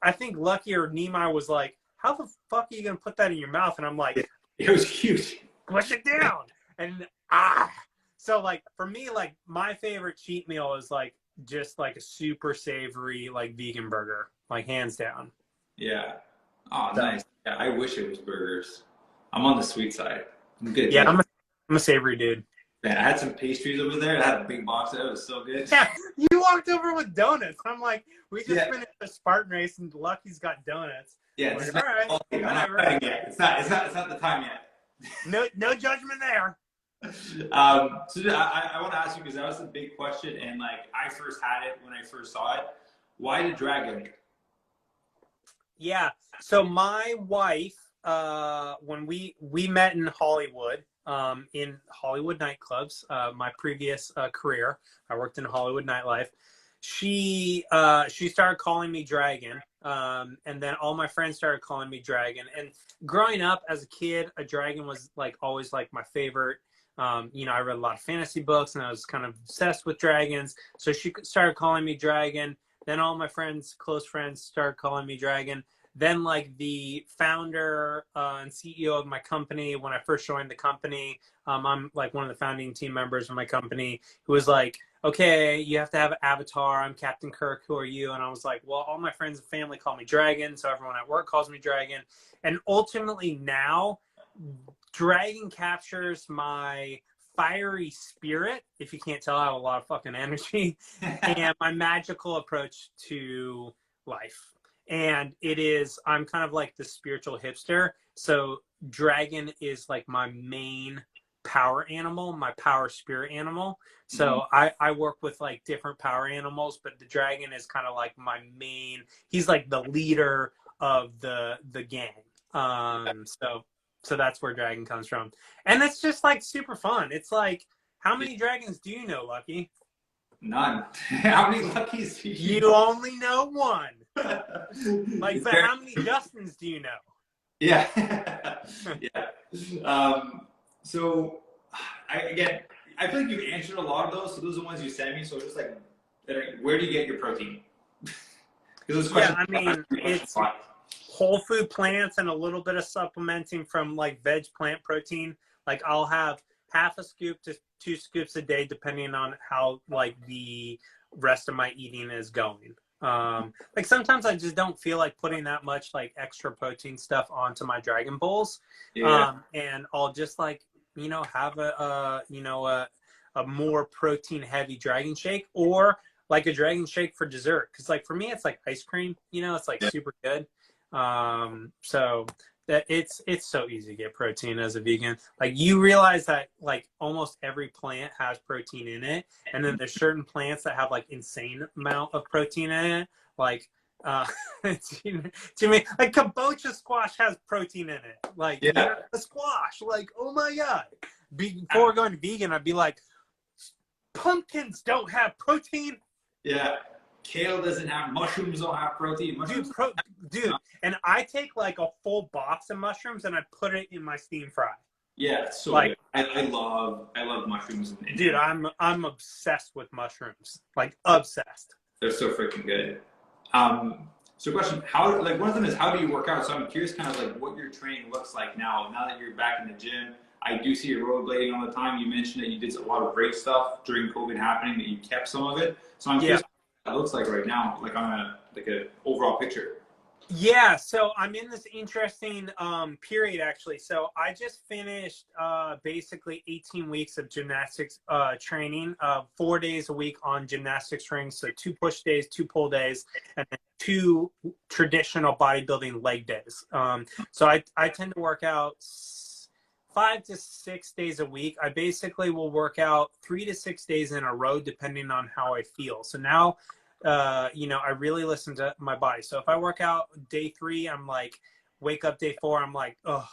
I think Lucky or Nimai was like, how the fuck are you gonna put that in your mouth? And I'm like, it was huge. Push it down. And so like for me, like my favorite cheat meal is like just like a super savory like vegan burger, like hands down. Yeah. Oh, nice. Yeah, I wish it was burgers. I'm on the sweet side. I'm good. Yeah, I'm a savory dude. Man, I had some pastries over there. I had a big box of it. It was so good. Yeah, you walked over with donuts. I'm like, we just finished a Spartan race and Lucky's got donuts. Yeah, like, all right. I'm not ready yet. It's not the time yet. No judgment there. So I want to ask you, because that was a big question, and like I first had it when I first saw it. Why the dragon? Yeah. So my wife, when we met in Hollywood nightclubs, my previous career, I worked in Hollywood nightlife. She started calling me Dragon, and then all my friends started calling me Dragon. And growing up as a kid, a dragon was like always like my favorite. You know, I read a lot of fantasy books, and I was kind of obsessed with dragons. So she started calling me Dragon. Then all my friends, close friends, started calling me Dragon. Then like the founder and CEO of my company, when I first joined the company, I'm like one of the founding team members of my company, who was like, okay, you have to have an avatar. I'm Captain Kirk. Who are you? And I was like, well, all my friends and family call me Dragon. So everyone at work calls me Dragon. And ultimately now, Dragon captures my fiery spirit. If you can't tell, I have a lot of fucking energy and my magical approach to life. And I'm kind of like the spiritual hipster. So Dragon is like my main power animal, my power spirit animal. So I work with like different power animals, but the dragon is kind of like my main, he's like the leader of the gang. So that's where dragon comes from. And it's just like super fun. It's like, how many dragons do you know, Lucky? None. How many Luckies do you know? You only know one. Like, but how many Justins do you know? Yeah. Yeah. So I feel like you've answered a lot of those. So those are the ones you sent me. So just like, where do you get your protein? Yeah, I mean, it's whole food plants and a little bit of supplementing from like veg plant protein. Like I'll have half a scoop to 2 scoops a day, depending on how like the rest of my eating is going. Like sometimes I just don't feel like putting that much like extra protein stuff onto my Dragon Bowls. And I'll just like, you know, have a more protein heavy dragon shake, or like a dragon shake for dessert. Cause like for me, it's like ice cream, you know, it's like super good. So that it's so easy to get protein as a vegan. Like you realize that like almost every plant has protein in it. And then there's certain plants that have like insane amount of protein in it. Like, to me, like kabocha squash has protein in it. Like you know, a squash, like, oh my God. before going to vegan, I'd be like, pumpkins don't have protein. Yeah. Kale doesn't have, mushrooms don't have protein. Mushrooms Dude, and I take like a full box of mushrooms and I put it in my steam fry. Yeah, so like, I love mushrooms. Dude, I'm obsessed with mushrooms. Like, obsessed. They're so freaking good. So question, one of them is, how do you work out? So I'm curious kind of like what your training looks like now that you're back in the gym. I do see you rollerblading all the time. You mentioned that you did a lot of break stuff during COVID happening, that you kept some of it. So I'm curious what it looks like right now, like on a overall picture. Yeah, so I'm in this interesting period, actually. So I just finished basically 18 weeks of gymnastics training, 4 days a week on gymnastics rings. So 2 push days, 2 pull days, and then 2 traditional bodybuilding leg days. So I tend to work out 5 to 6 days a week. I basically will work out 3 to 6 days in a row, depending on how I feel. So now, I really listen to my body. So if I work out day 3, I'm like, wake up day 4, I'm like, oh,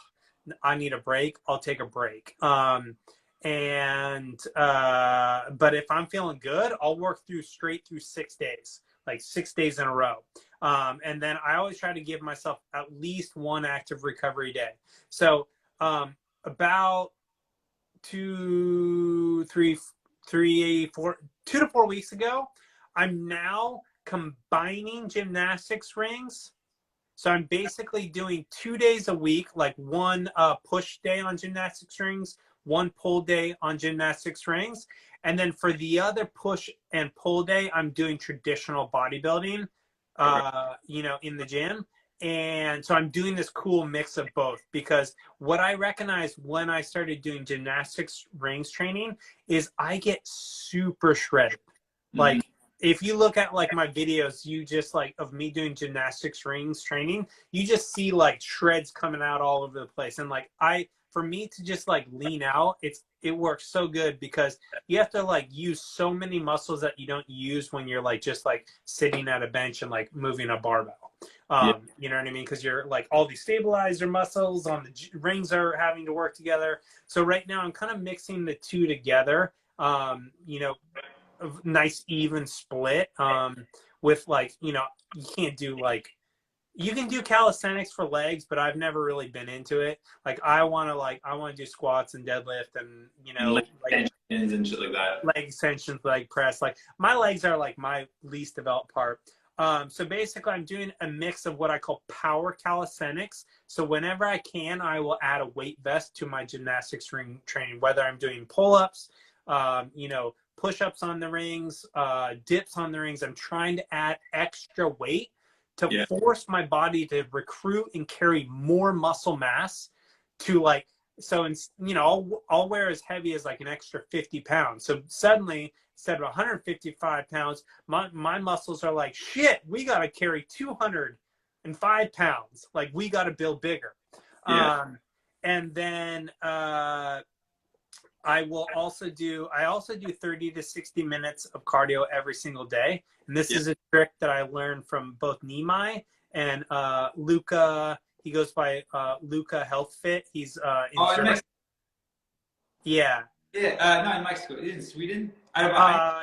I need a break. I'll take a break. But if I'm feeling good, I'll work straight through 6 days, like 6 days in a row. And then I always try to give myself at least 1 active recovery day. So, about 2 to 4 weeks ago, I'm now combining gymnastics rings. So I'm basically doing 2 days a week, like 1 push day on gymnastics rings, 1 pull day on gymnastics rings. And then for the other push and pull day, I'm doing traditional bodybuilding, in the gym. And so I'm doing this cool mix of both, because what I recognized when I started doing gymnastics rings training is I get super shredded. Like, if you look at like my videos, you just like of me doing gymnastics rings training, you just see like shreds coming out all over the place. And like for me to just like lean out, it works so good, because you have to like use so many muscles that you don't use when you're like just like sitting at a bench and like moving a barbell. You know what I mean? Because you're like, all these stabilizer muscles on the rings are having to work together. So right now I'm kind of mixing the 2 together. Nice even split, with like, you can't do like, you can do calisthenics for legs, but I've never really been into it. Like I want to do squats and deadlift and, leg extensions and shit like that. Leg extensions, leg press. Like my legs are like my least developed part. So basically I'm doing a mix of what I call power calisthenics. So whenever I can, I will add a weight vest to my gymnastics ring training, whether I'm doing pull-ups, push-ups on the rings, dips on the rings. I'm trying to add extra weight to force my body to recruit and carry more muscle mass to like, so, I'll wear as heavy as like an extra 50 pounds. So suddenly, instead of 155 pounds, my muscles are like, shit, we got to carry 205 pounds. Like we got to build bigger. And then, I also do 30 to 60 minutes of cardio every single day. And this is a trick that I learned from both Nimai and Luca. He goes by Luca Health Fit. He's in Mexico. Yeah. Yeah, not in Mexico. He's in Sweden.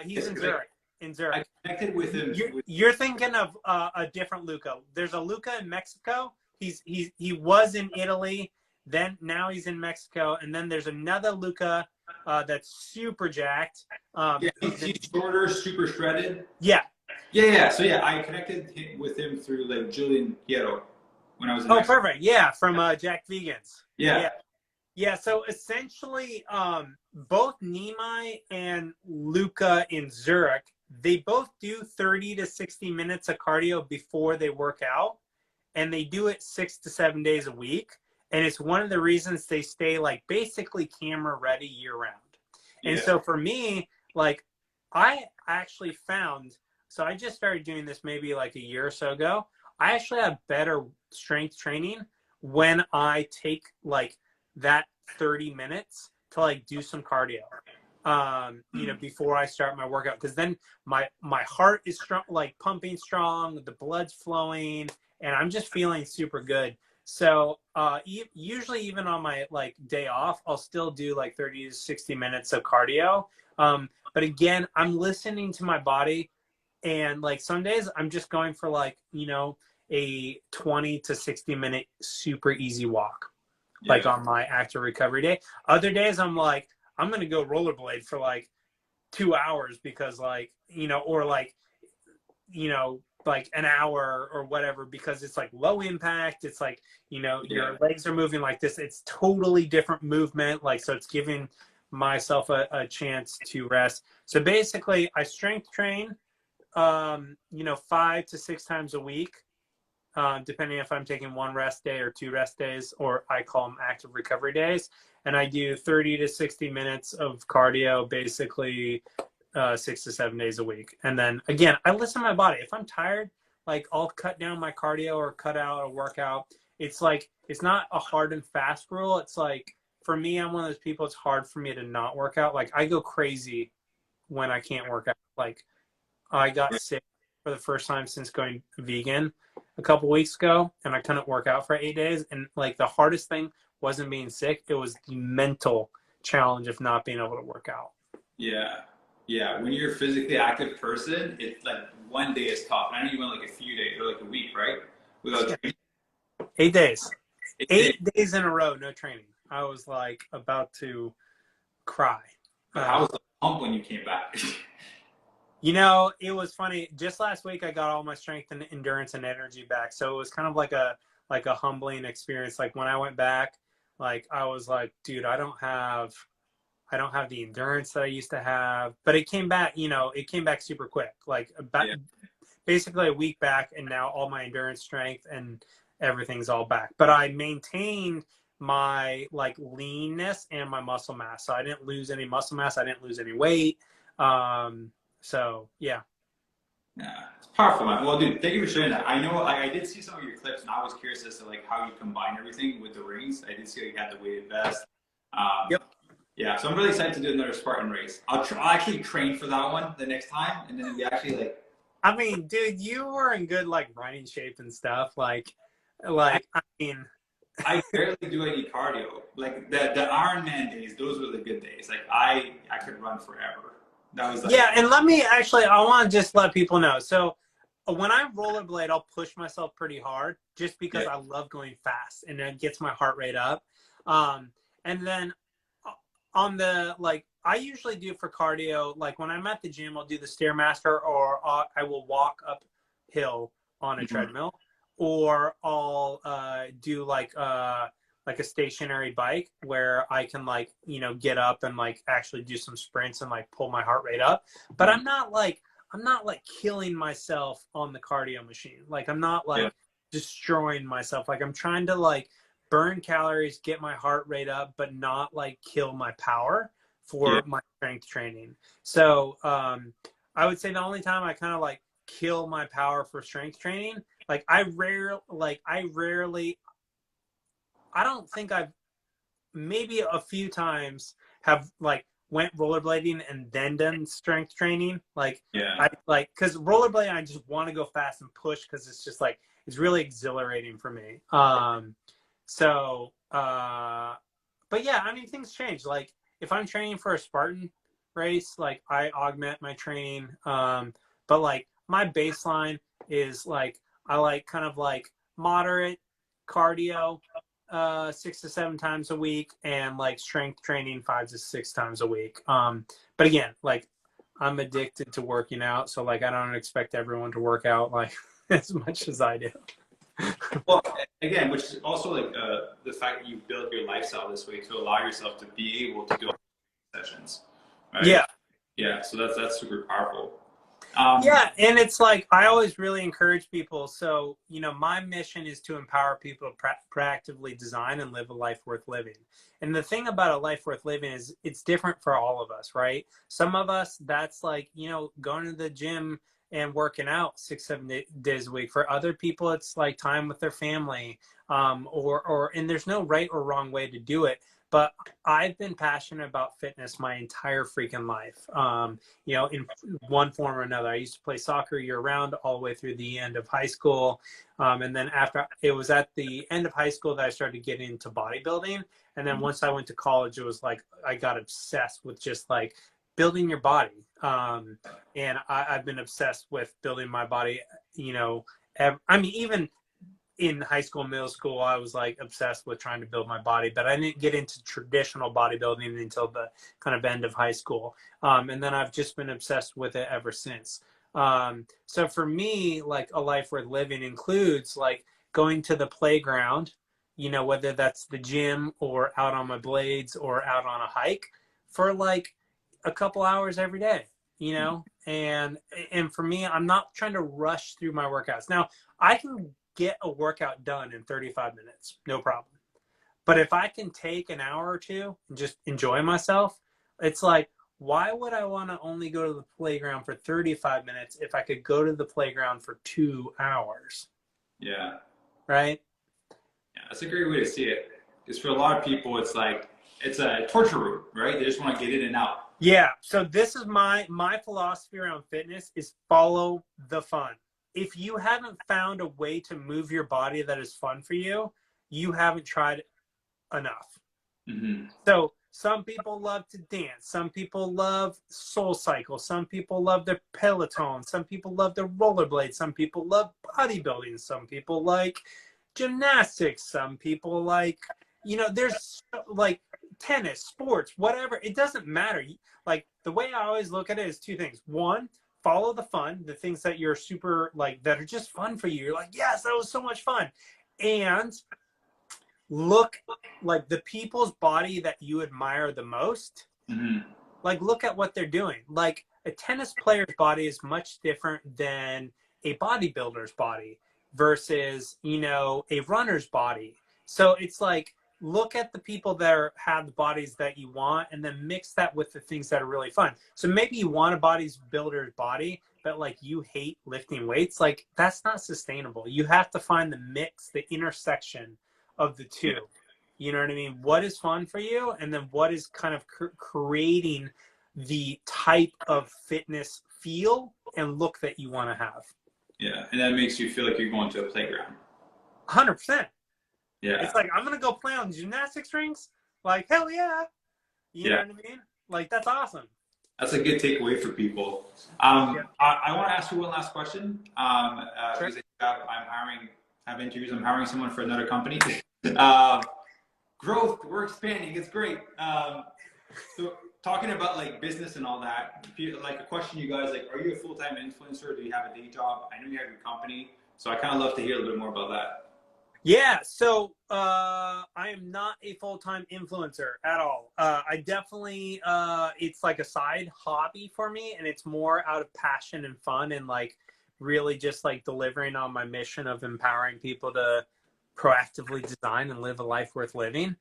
He's in Zurich. In Zurich. I connected with him. You're thinking of a different Luca. There's a Luca in Mexico. He was in Italy. Now he's in Mexico, and then there's another Luca that's super jacked. He's shorter, super shredded. Yeah. So I connected with him through like Julian Hierro when I was in Mexico. Perfect. Yeah, from Jack Vegans. Yeah. So essentially, both Nimai and Luca in Zurich, they both do 30 to 60 minutes of cardio before they work out, and they do it 6 to 7 days a week. And it's one of the reasons they stay like basically camera ready year round. And so for me, like I actually found, so I just started doing this maybe like a year or so ago. I actually have better strength training when I take like that 30 minutes to like do some cardio, before I start my workout. Cause then my heart is strong, like pumping strong, the blood's flowing, and I'm just feeling super good. So usually even on my like day off, I'll still do like 30 to 60 minutes of cardio. But again, I'm listening to my body, and like some days I'm just going for like, a 20 to 60 minute super easy walk, like Yeah. on my active recovery day. Other days I'm like, I'm going to go rollerblade for like 2 hours because like, or like, like an hour or whatever, because it's like low impact. It's like, Yeah. your legs are moving like this. It's totally different movement. Like, so it's giving myself a chance to rest. So basically I strength train, 5 to 6 times a week, depending if I'm taking one rest day or two rest days, or I call them active recovery days. And I do 30 to 60 minutes of cardio, basically 6 to 7 days a week. And then again, I listen to my body. If I'm tired, like I'll cut down my cardio or cut out a workout. It's like, it's not a hard and fast rule. It's like, for me, I'm one of those people, it's hard for me to not work out. Like I go crazy when I can't work out. Like I got sick for the first time since going vegan a couple weeks ago, and I couldn't work out for 8 days. And like the hardest thing wasn't being sick, it was the mental challenge of not being able to work out. Yeah. Yeah. When you're a physically active person, it's like one day is tough. I know you went like a few days or like a week, right? Without training. 8 days. It- 8 days in a row, no training. I was like about to cry. But how was the pump when you came back? It was funny. Just last week, I got all my strength and endurance and energy back. So it was kind of like a humbling experience. Like when I went back, like I was like, dude, I don't have the endurance that I used to have. But it came back. It came back super quick. Like about basically a week back, and now all my endurance, strength, and everything's all back. But I maintained my like leanness and my muscle mass. So I didn't lose any muscle mass. I didn't lose any weight. So yeah. Yeah, it's powerful, man. Well, dude, thank you for sharing that. I know, like, I did see some of your clips, and I was curious as to like how you combine everything with the rings. I did see like, you had the weighted vest. Yep. Yeah, so I'm really excited to do another Spartan race. I'll actually train for that one the next time, and then we actually like. I mean, dude, you were in good like running shape and stuff. I mean, I barely do any cardio. Like the Ironman days, those were the good days. Like I could run forever. That was like. yeah. And I want to just let people know. So when I rollerblade, I'll push myself pretty hard just because I love going fast, and it gets my heart rate up. And then on the like, I usually do for cardio, like when I'm at the gym, I'll do the Stairmaster, or I will walk uphill on a treadmill, or I'll do like a stationary bike where I can like, get up and like actually do some sprints and like pull my heart rate up. But I'm not like killing myself on the cardio machine. Like I'm not like destroying myself. Like I'm trying to like burn calories, get my heart rate up, but not like kill my power for my strength training. So I would say the only time I kind of like kill my power for strength training, like I don't think I've, maybe a few times have like went rollerblading and then done strength training. Like because rollerblading, I just want to go fast and push because it's just like, it's really exhilarating for me. But yeah, I mean, things change. Like if I'm training for a Spartan race, like I augment my training. But like my baseline is like, I like kind of like moderate cardio, 6 to 7 times a week, and like strength training 5 to 6 times a week. But again, like I'm addicted to working out. So like, I don't expect everyone to work out like as much as I do. Well, again, which is also like the fact that you built your lifestyle this way to allow yourself to be able to go sessions, right? Yeah. So that's super powerful. Yeah, and it's like I always really encourage people. So my mission is to empower people to proactively design and live a life worth living. And the thing about a life worth living is it's different for all of us, right? Some of us, that's like going to the gym and working out 6-7 days a week. For other people, it's like time with their family, and there's no right or wrong way to do it. but I've been passionate about fitness my entire freaking life. You know, in one form or another. I used to play soccer year round all the way through the end of high school. And then after, it was at the end of high school that I started getting into bodybuilding. And then once I went to college, it was like I got obsessed with just like building your body. And I've been obsessed with building my body, you know, I mean, even in high school, middle school, I was like obsessed with trying to build my body, but I didn't get into traditional bodybuilding until the kind of end of high school. And then I've just been obsessed with it ever since. So for me, like a life worth living includes like going to the playground, you know, whether that's the gym or out on my blades or out on a hike for like a couple hours every day, you know? And for me, I'm not trying to rush through my workouts. Now, I can get a workout done in 35 minutes, no problem. But if I can take an hour or two and just enjoy myself, it's like, why would I want to only go to the playground for 35 minutes if I could go to the playground for 2 hours? Yeah. Right? Yeah, that's a great way to see it. Because for a lot of people, it's like, it's a torture room, right? They just want to get in and out. Yeah. So this is my philosophy around fitness is follow the fun. If you haven't found a way to move your body that is fun for you, you haven't tried enough. Mm-hmm. So some people love to dance. Some people love Soul Cycle. Some people love the Peloton. Some people love the rollerblades. Some people love bodybuilding. Some people like gymnastics. Some people like, you know, there's like tennis, sports, whatever. It doesn't matter. Like the way I always look at it is two things. One, follow the fun, the things that you're super like, that are just fun for you. You're like, yes, that was so much fun. And look like the people's body that you admire the most. Mm-hmm. Like, look at what they're doing. Like a tennis player's body is much different than a bodybuilder's body versus, you know, a runner's body. So it's like, look at the people that have the bodies that you want and then mix that with the things that are really fun. So maybe you want a bodybuilder's body, but like you hate lifting weights. Like that's not sustainable. You have to find the mix, the intersection of the two. You know what I mean? What is fun for you? And then what is kind of creating the type of fitness feel and look that you want to have. Yeah. And that makes you feel like you're going to a playground. 100%. Yeah. It's like, I'm going to go play on gymnastics rings. Like, hell yeah. You know what I mean? Like, that's awesome. That's a good takeaway for people. I want to ask you one last question. Sure. Because I have interviews. I'm hiring someone for another company. Growth, we're expanding. It's great. So talking about like business and all that, like a question you guys, like, are you a full-time influencer? Do you have a day job? I know you have your company. So I kind of love to hear a little bit more about that. Yeah, so I am not a full-time influencer at all. I definitely, it's like a side hobby for me, and it's more out of passion and fun and like really just like delivering on my mission of empowering people to proactively design and live a life worth living.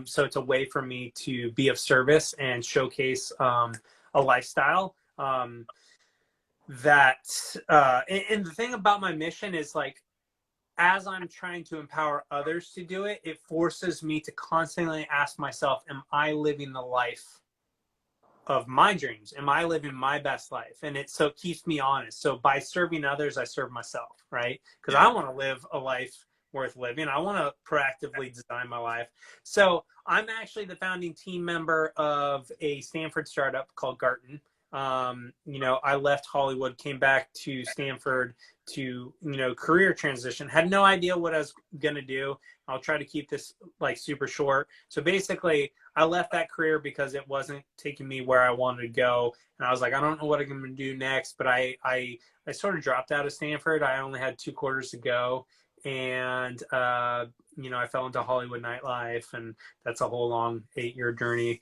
So it's a way for me to be of service and showcase a lifestyle that, and the thing about my mission is like, as I'm trying to empower others to do it, it forces me to constantly ask myself, am I living the life of my dreams? Am I living my best life? And it keeps me honest. So by serving others, I serve myself, right? Because I want to live a life worth living. I want to proactively design my life. So I'm actually the founding team member of a Stanford startup called Garten. You know, I left Hollywood, came back to Stanford to, you know, career transition, had no idea what I was going to do. I'll try to keep this like super short. So basically I left that career because it wasn't taking me where I wanted to go. And I was like, I don't know what I'm going to do next, but I sort of dropped out of Stanford. I only had 2 quarters to go. And, you know, I fell into Hollywood nightlife, and that's a whole long 8-year journey.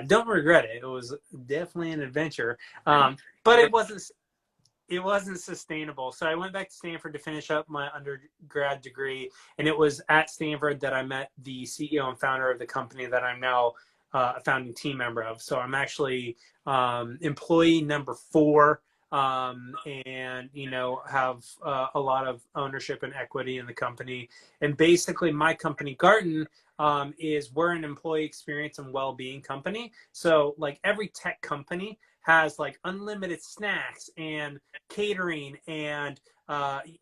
Don't regret it. It was definitely an adventure, but it wasn't sustainable. So I went back to Stanford to finish up my undergrad degree, and it was at Stanford that I met the CEO and founder of the company that I'm now a founding team member of. So I'm actually employee number 4. And, you know, have a lot of ownership and equity in the company. And basically my company, Garten, is we're an employee experience and well-being company. So like every tech company has like unlimited snacks and catering and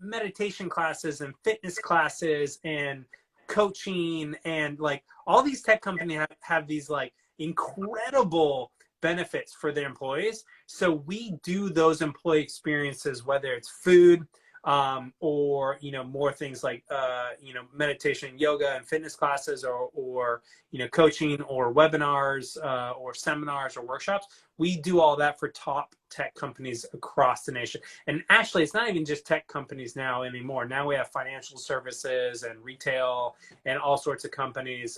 meditation classes and fitness classes and coaching, and like all these tech companies have these like incredible benefits for their employees. So we do those employee experiences, whether it's food, or more things like meditation, yoga, and fitness classes, or coaching, or webinars, or seminars, or workshops. We do all that for top tech companies across the nation. And actually, it's not even just tech companies now anymore. Now we have financial services and retail and all sorts of companies.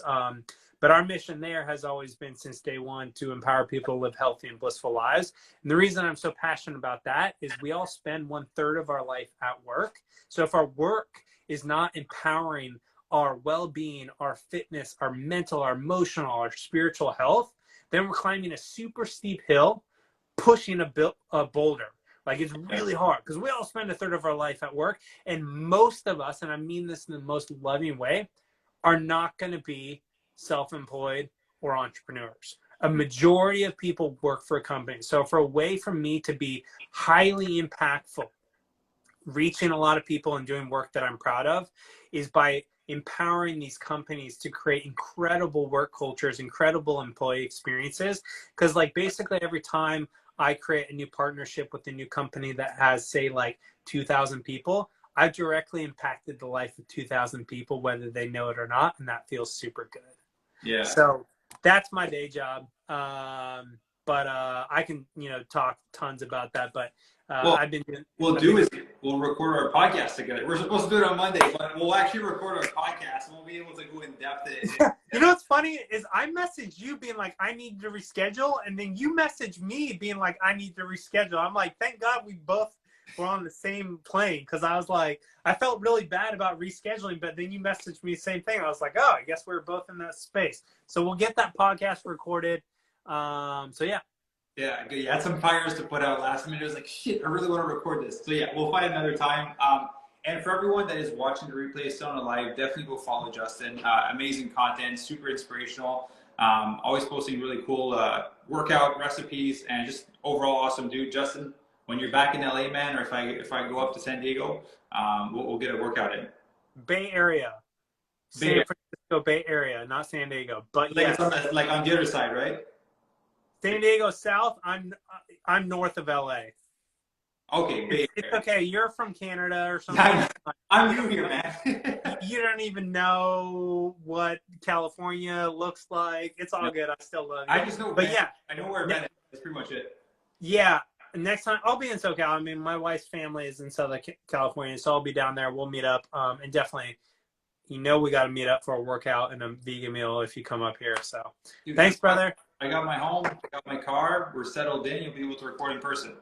But our mission there has always been, since day one, to empower people to live healthy and blissful lives. And the reason I'm so passionate about that is we all spend 1/3 of our life at work. So if our work is not empowering our well-being, our fitness, our mental, our emotional, our spiritual health, then we're climbing a super steep hill, pushing a boulder. Like, it's really hard because we all spend 1/3 of our life at work. And most of us, and I mean this in the most loving way, are not going to be self-employed or entrepreneurs. A majority of people work for a company. So for a way for me to be highly impactful, reaching a lot of people and doing work that I'm proud of, is by empowering these companies to create incredible work cultures, incredible employee experiences. Because like basically every time I create a new partnership with a new company that has, say, like 2,000 people, I've directly impacted the life of 2,000 people, whether they know it or not. And that feels super good. Yeah. So that's my day job. But I can, talk tons about that. But I've been doing. We'll record our podcast together. We're supposed to do it on Monday, but we'll actually record our podcast and we'll be able to go in depth. You know what's funny is I messaged you being like, I need to reschedule, and then you messaged me being like, I need to reschedule. I'm like, thank God we both were on the same plane, because I was like, I felt really bad about rescheduling, but then you messaged me the same thing. I was like, oh, I guess we're both in that space. So we'll get that podcast recorded. So yeah. Yeah, good. You had some fires to put out last minute. It was like, shit, I really want to record this. So yeah, we'll find another time. And for everyone that is watching the replay, still on the live, definitely go follow Justin. Amazing content, super inspirational. Always posting really cool workout recipes, and just overall awesome dude. Justin, when you're back in LA, man, or if I go up to San Diego, we'll get a workout in. Bay Area. San Francisco Bay Area, not San Diego. But like, yes. it's like on the other side, right? San Diego South. I'm north of LA. Okay, it's okay. You're from Canada or something. I'm new here, man. You don't even know what California looks like. It's all good. I still love you. I just know. But yeah, I know where Bennett is. That's pretty much it. Yeah. Next time I'll be in SoCal. I mean, my wife's family is in Southern California, so I'll be down there. We'll meet up. And definitely, we got to meet up for a workout and a vegan meal if you come up here. So dude, thanks, brother. I got my home. I got my car. We're settled in. You'll be able to record in person.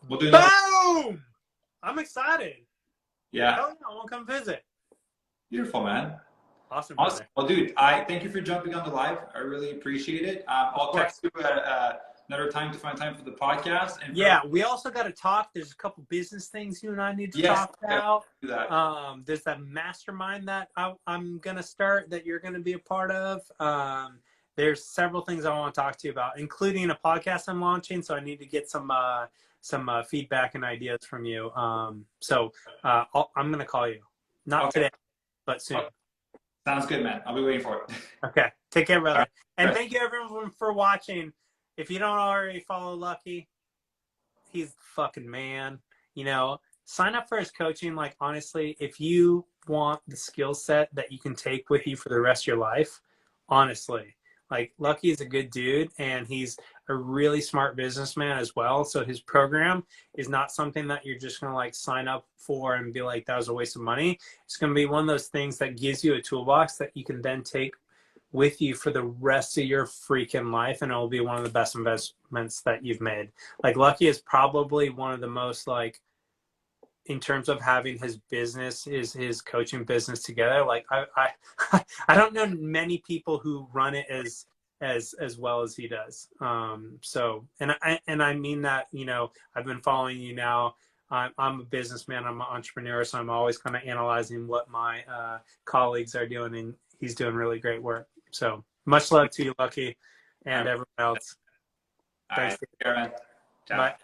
We'll do that. Boom! I'm excited. Yeah. Hell yeah, I want to come visit. Beautiful, man. Awesome. Well, dude, I thank you for jumping on the live. I really appreciate it. I'll text you another time to find time for the podcast. And yeah, we also got to talk. There's a couple business things you and I need to talk about. Do that. There's that mastermind that I'm going to start that you're going to be a part of. There's several things I want to talk to you about, including a podcast I'm launching. So I need to get some feedback and ideas from you. So I'm going to call you. Not today, but soon. Okay. Sounds good, man. I'll be waiting for it. Okay. Take care, brother. Right. And thank you, everyone, for watching. If you don't already follow Lucky, he's the fucking man. Sign up for his coaching. Like, honestly, if you want the skill set that you can take with you for the rest of your life, honestly, like, Lucky is a good dude, and he's a really smart businessman as well. So his program is not something that you're just going to like sign up for and be like, that was a waste of money. It's going to be one of those things that gives you a toolbox that you can then take with you for the rest of your freaking life, and it will be one of the best investments that you've made. Like, Lucky is probably one of the most, like, in terms of having his business, his coaching business together. Like, I don't know many people who run it as well as he does. So, and I mean that, I've been following you now. I'm a businessman, I'm an entrepreneur, so I'm always kind of analyzing what my colleagues are doing, he's doing really great work. So much love to you, Lucky, and everyone else. All right. Thanks. Take care, man. Ciao. Bye.